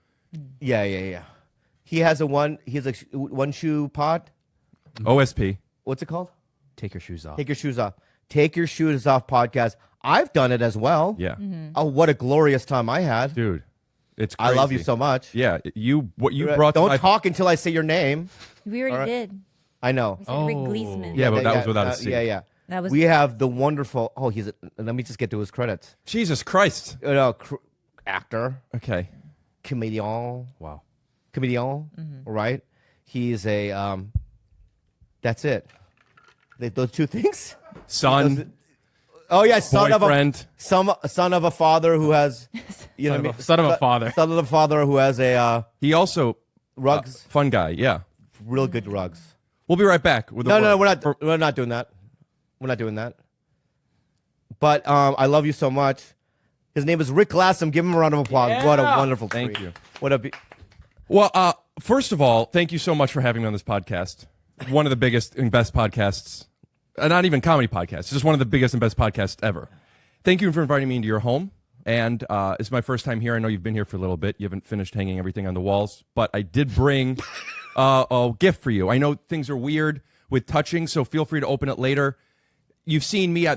Yeah. He has a one shoe pod. OSP. What's it called? Take your shoes off. Take your shoes off. Take your shoes off podcast. I've done it as well. Yeah. Oh, what a glorious time I had. Dude, it's crazy. I love you so much. Yeah. What you brought to Don't my... talk until I say your name. We already did. I know. We said Rick Gleesman. Yeah, but that was without a C. Yeah. That was we have the wonderful. Oh, let me just get to his credits. Jesus Christ. Actor, Okay. comedian, Wow. right? He's a. That's it. Those two things. Son. Oh yeah, son Boyfriend. son of a father who has, you know, what I mean? Son of a father. Son of a father who has a He also... rugs, fun guy. Yeah. real good rugs. We'll be right back. With a No, word. we're not doing that. We're not doing that. But I love you so much. His name is Rick Glassam. Give him a round of applause. Yeah. What a wonderful Thank treat. you. What a. Well, first of all, thank you so much for having me on this podcast. One of the biggest and best podcasts. Not even comedy podcasts. Just one of the biggest and best podcasts ever. Thank you for inviting me into your home. And it's my first time here. I know you've been here for a little bit. You haven't finished hanging everything on the walls. But I did bring a gift for you. I know things are weird with touching, so feel free to open it later. You've seen me at